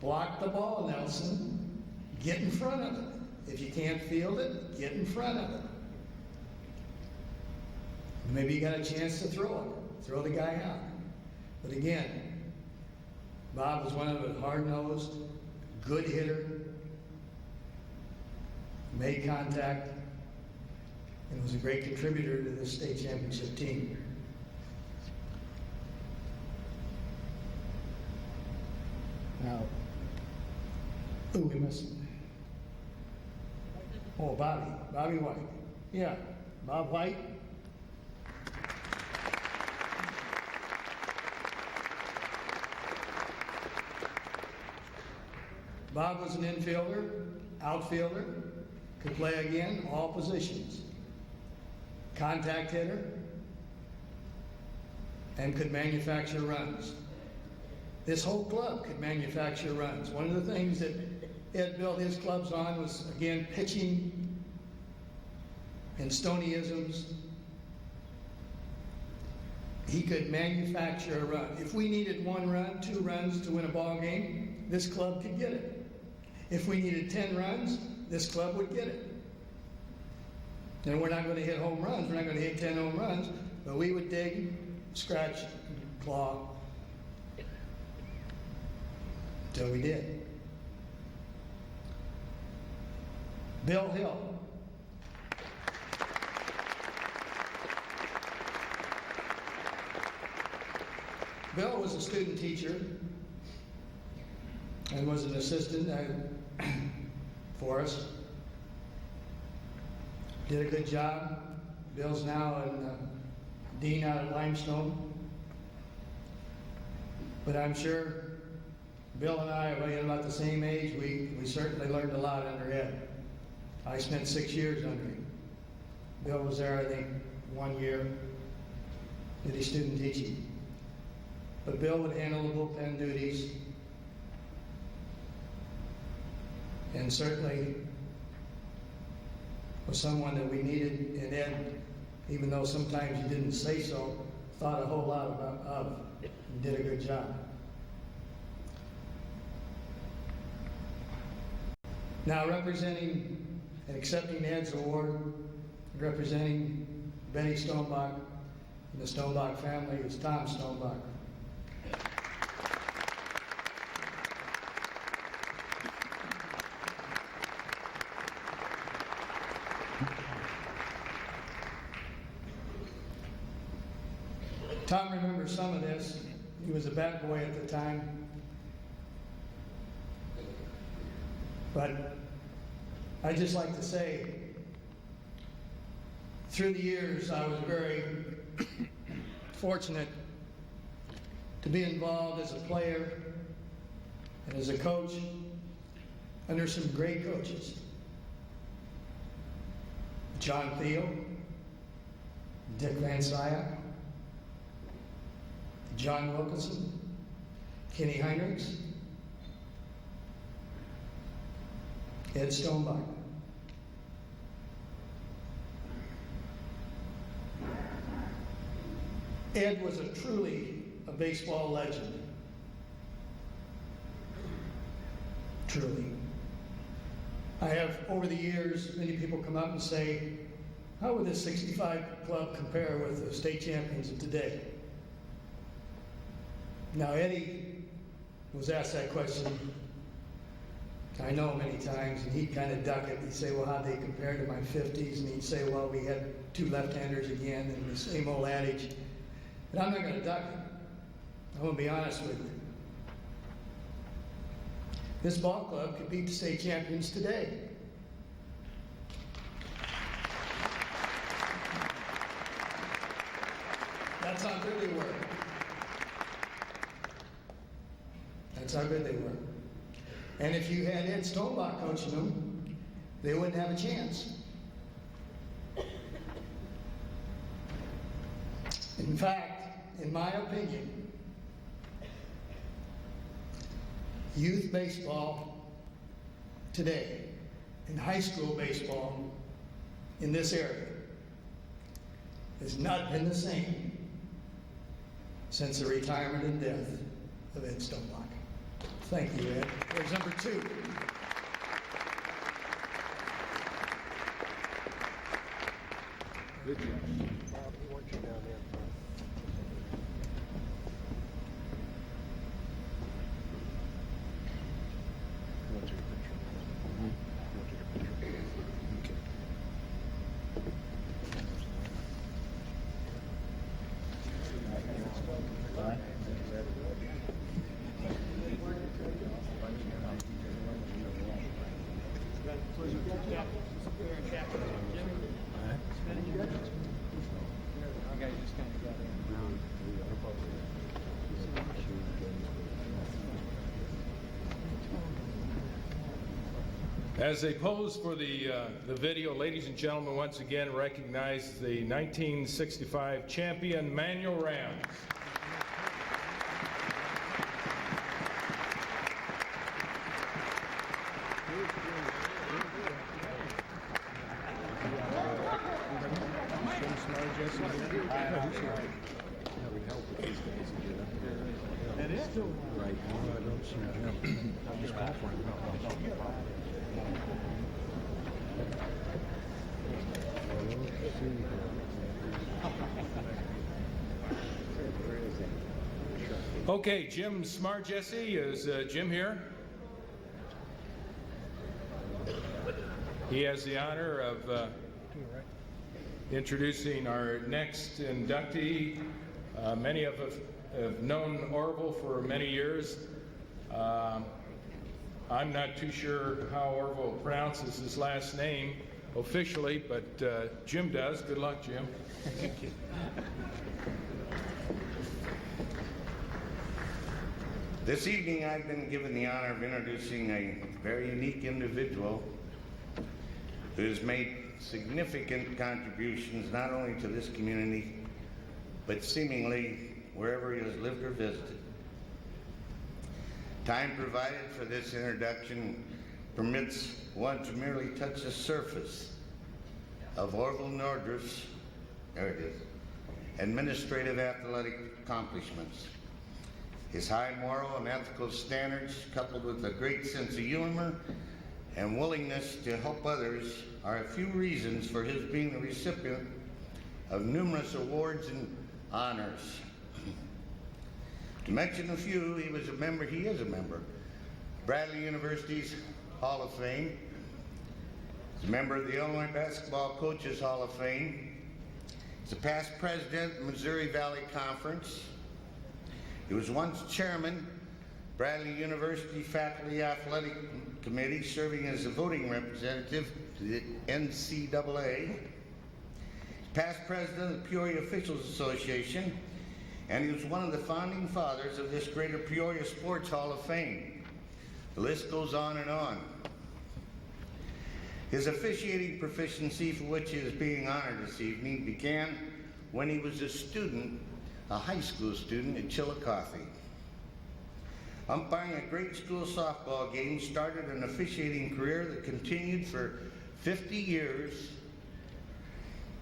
Block the ball, Nelson. Get in front of it. If you can't field it, get in front of it. Maybe you got a chance to throw it. Throw the guy out. But again, Bob was one of a hard-nosed, good hitter, made contact, and was a great contributor to this state championship team. Now, who we missing? Oh, Bobby White. Yeah, Bob White. Bob was an infielder, outfielder, could play again, all positions. Contact hitter, and could manufacture runs. This whole club could manufacture runs. One of the things that Ed built his clubs on was, again, pitching and Stonyisms. He could manufacture a run. If we needed 1 run, 2 runs to win a ball game, this club could get it. If we needed 10 runs, this club would get it. And we're not going to hit home runs. We're not going to hit 10 home runs, but we would dig, scratch, claw Till we did. Bill Hill. Bill was a student teacher and was an assistant for us. Did a good job. Bill's now a dean out at Limestone. But I'm sure Bill and I are right about the same age. We certainly learned a lot under Ed. I spent 6 years under him. Bill was there, I think, 1 year, did his student teaching. But Bill would handle the bullpen duties, and certainly was someone that we needed, and Ed, even though sometimes he didn't say so, thought a whole lot of and did a good job. Now representing and accepting Ed's award, representing Benny Stonebach and the Stonebach family is Tom Stonebach. Tom remembers some of this. He was a bat boy at the time. But I'd just like to say, through the years, I was very fortunate to be involved as a player and as a coach under some great coaches. John Thiel, Dick Van Syak, John Wilkinson, Kenny Heinrichs, Ed Stonebach. Ed was truly a baseball legend. Truly. I have, over the years, many people come up and say, how would this 65 club compare with the state champions of today? Now, Eddie was asked that question, I know many times, and he'd kind of duck it. He'd say, well, how'd they compare to my 50s? And he'd say, well, we had 2 left-handers again, and the same old adage. But I'm not going to duck it. I'm going to be honest with you. This ball club could beat the state champions today. That's how good they were. That's how good they were. And if you had Ed Stonebach coaching them, they wouldn't have a chance. In fact, in my opinion, youth baseball today and high school baseball in this area has not been the same since the retirement and death of Ed Stonebach. Thank you, Ed. There's number 2. Good job. He wants you down there. As they pose for the video, ladies and gentlemen, once again recognize the 1965 champion Manuel Rams. That is still right. I don't see Jim. I'll just call for him. Okay, Jim Smart Jesse, is Jim here? He has the honor of introducing our next inductee. Many of us have known Orville for many years. I'm not too sure how Orville pronounces his last name officially, but Jim does. Good luck, Jim. Thank you. This evening I've been given the honor of introducing a very unique individual who has made significant contributions not only to this community, but seemingly wherever he has lived or visited. Time provided for this introduction permits one to merely touch the surface of Orville Nordruff's, there it is, administrative athletic accomplishments. His high moral and ethical standards, coupled with a great sense of humor and willingness to help others, are a few reasons for his being the recipient of numerous awards and honors. To mention a few, he is a member, Bradley University's Hall of Fame. He's a member of the Illinois Basketball Coaches Hall of Fame. He's a past president of the Missouri Valley Conference. He was once chairman, Bradley University Faculty Athletic Committee, serving as a voting representative to the NCAA. He's past president of the Peoria Officials Association, and he was one of the founding fathers of this Greater Peoria Sports Hall of Fame. The list goes on and on. His officiating proficiency, for which he is being honored this evening, began when he was a high school student at Chillicothe. Umpiring a grade school softball game started an officiating career that continued for 50 years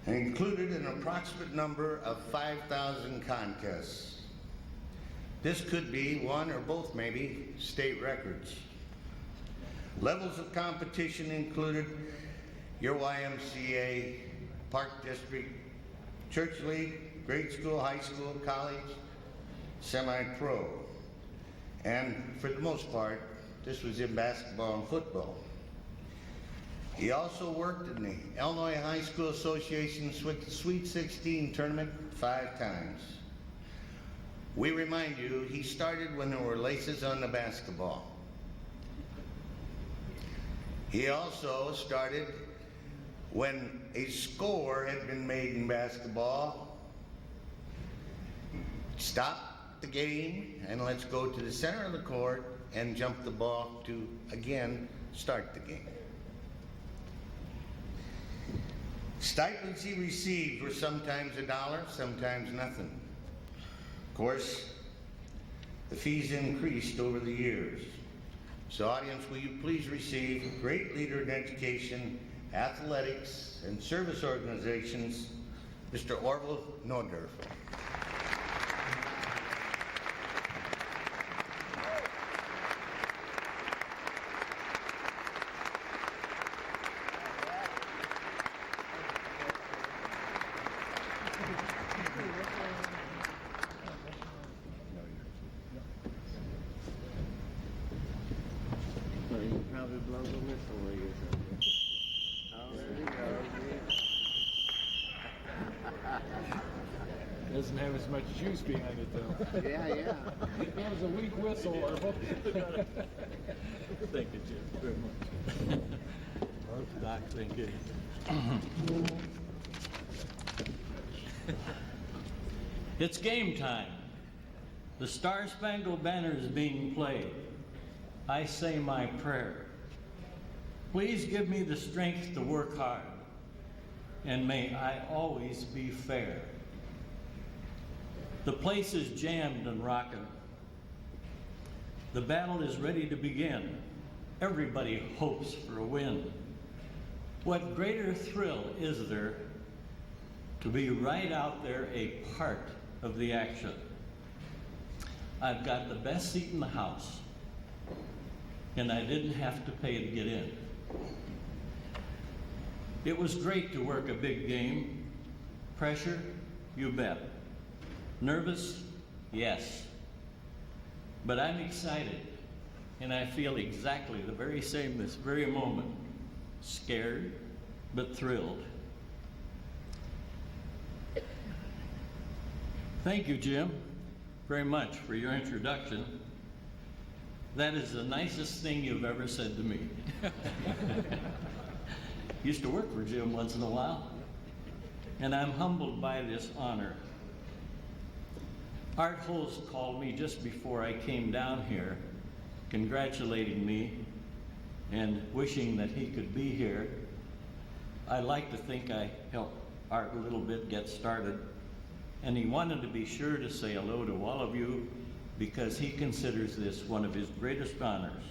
and included an approximate number of 5,000 contests. This could be one or both, maybe, state records. Levels of competition included your YMCA, Park District, Church League, grade school, high school, college, semi-pro. And for the most part, this was in basketball and football. He also worked in the Illinois High School Association's Sweet 16 tournament 5 times. We remind you, he started when there were laces on the basketball. He also started when a score had been made in basketball. Stop the game and let's go to the center of the court and jump the ball to, again, start the game. Stipends he received were sometimes $1, sometimes nothing. Of course, the fees increased over the years. So audience, will you please receive a great leader in education, athletics, and service organizations, Mr. Orville Nordruff. Probably blow the whistle when you get there. Oh, there you go. Doesn't have as much juice behind it, though. Yeah, yeah. That was a weak whistle, Orville. Thank you, Jim, very much. Doc, thank you. It's game time. The Star-Spangled Banner is being played. I say my prayer. Please give me the strength to work hard, and may I always be fair. The place is jammed and rocking. The battle is ready to begin. Everybody hopes for a win. What greater thrill is there to be right out there a part of the action? I've got the best seat in the house, and I didn't have to pay to get in. It was great to work a big game. Pressure? You bet. Nervous? Yes. But I'm excited, and I feel exactly the very same this very moment. Scared, but thrilled. Thank you, Jim, very much for your introduction. That is the nicest thing you've ever said to me. Used to work for Jim once in a while, and I'm humbled by this honor. Art Holst called me just before I came down here, congratulating me and wishing that he could be here. I like to think I helped Art a little bit get started, and he wanted to be sure to say hello to all of you because he considers this one of his greatest honors.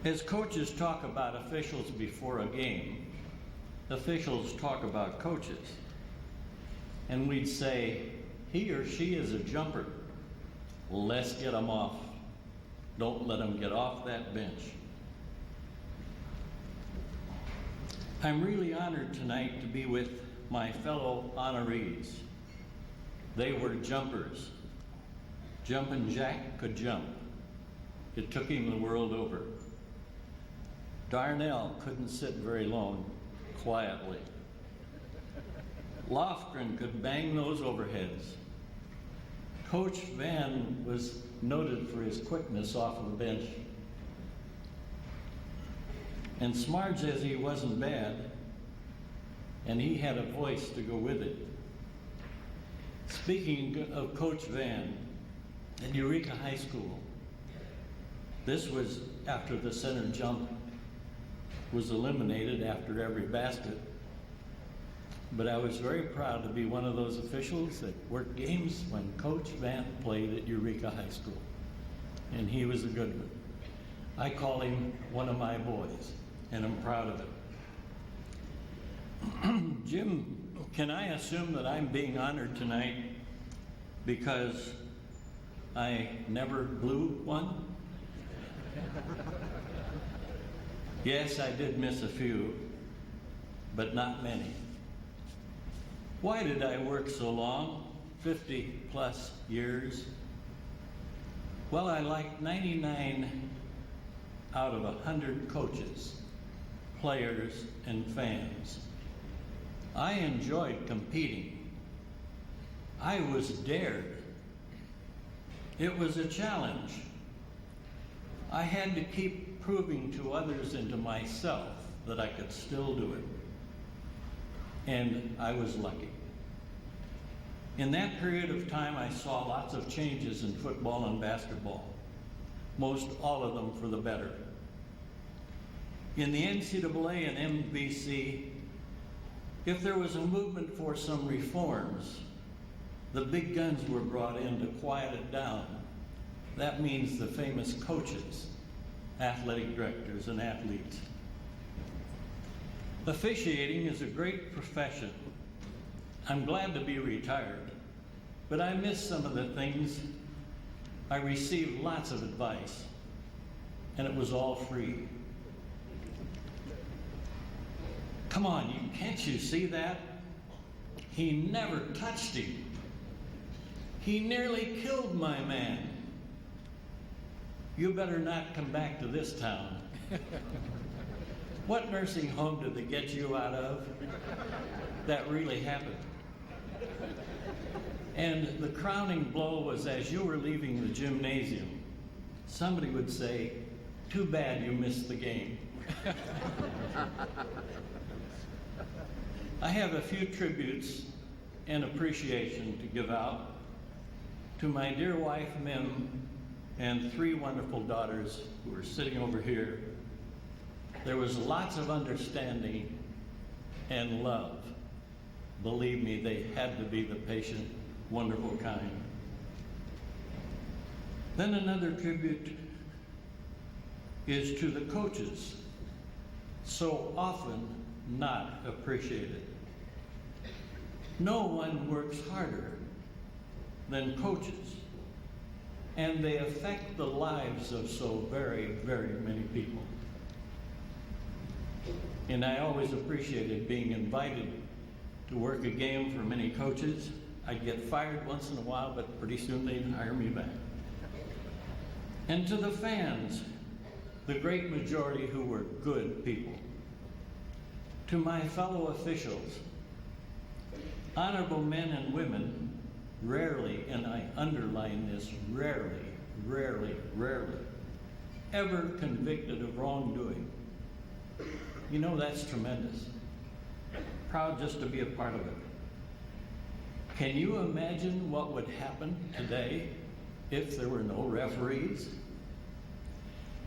As coaches talk about officials before a game, officials talk about coaches. And we'd say, he or she is a jumper. Let's get them off. Don't let them get off that bench. I'm really honored tonight to be with my fellow honorees. They were jumpers. Jumpin' Jack could jump. It took him the world over. Darnell couldn't sit very long, quietly. Lofgren could bang those overheads. Coach Van was noted for his quickness off of the bench. And smart as he wasn't bad, and he had a voice to go with it. Speaking of Coach Van, at Eureka High School, this was after the center jump was eliminated after every basket. But I was very proud to be one of those officials that worked games when Coach Van played at Eureka High School. And he was a good one. I call him one of my boys, and I'm proud of it. Jim, can I assume that I'm being honored tonight because I never blew one? Yes, I did miss a few, but not many. Why did I work so long, 50 plus years? Well, I liked 99 out of 100 coaches, players, and fans. I enjoyed competing. I was dared. It was a challenge. I had to keep proving to others and to myself that I could still do it. And I was lucky. In that period of time, I saw lots of changes in football and basketball, most all of them for the better. In the NCAA and MVC, if there was a movement for some reforms, the big guns were brought in to quiet it down. That means the famous coaches, athletic directors, and athletes. Officiating is a great profession. I'm glad to be retired, but I miss some of the things. I received lots of advice, and it was all free. Come on, can't you see that? He never touched him. He nearly killed my man. You better not come back to this town. What nursing home did they get you out of? That really happened. And the crowning blow was as you were leaving the gymnasium, somebody would say, "Too bad you missed the game." I have a few tributes and appreciation to give out to my dear wife, Mim, and 3 wonderful daughters who are sitting over here. There was lots of understanding and love. Believe me, they had to be the patient, wonderful kind. Then another tribute is to the coaches, so often not appreciated. No one works harder than coaches, and they affect the lives of so very, very many people. And I always appreciated being invited to work a game for many coaches. I'd get fired once in a while, but pretty soon they'd hire me back. And to the fans, the great majority who were good people. To my fellow officials, honorable men and women, rarely, and I underline this, rarely, ever convicted of wrongdoing. You know, that's tremendous. Proud just to be a part of it. Can you imagine what would happen today if there were no referees?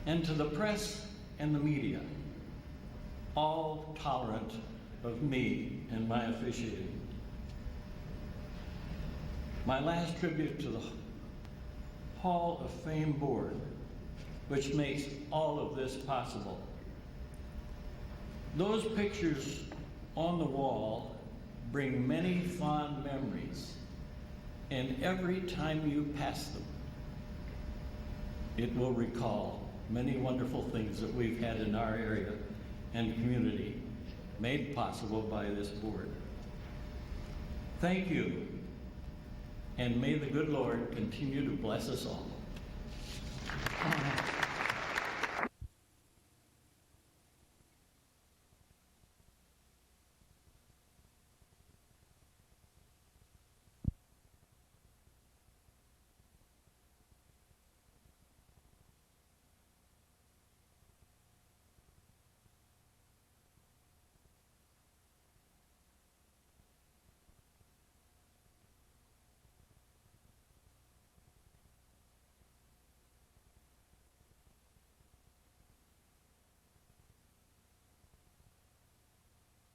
And to the press and the media, all tolerant of me and my officiating. My last tribute to the Hall of Fame board, which makes all of this possible. Those pictures on the wall bring many fond memories, and every time you pass them, it will recall many wonderful things that we've had in our area and community, made possible by this board. Thank you, and may the good Lord continue to bless us all.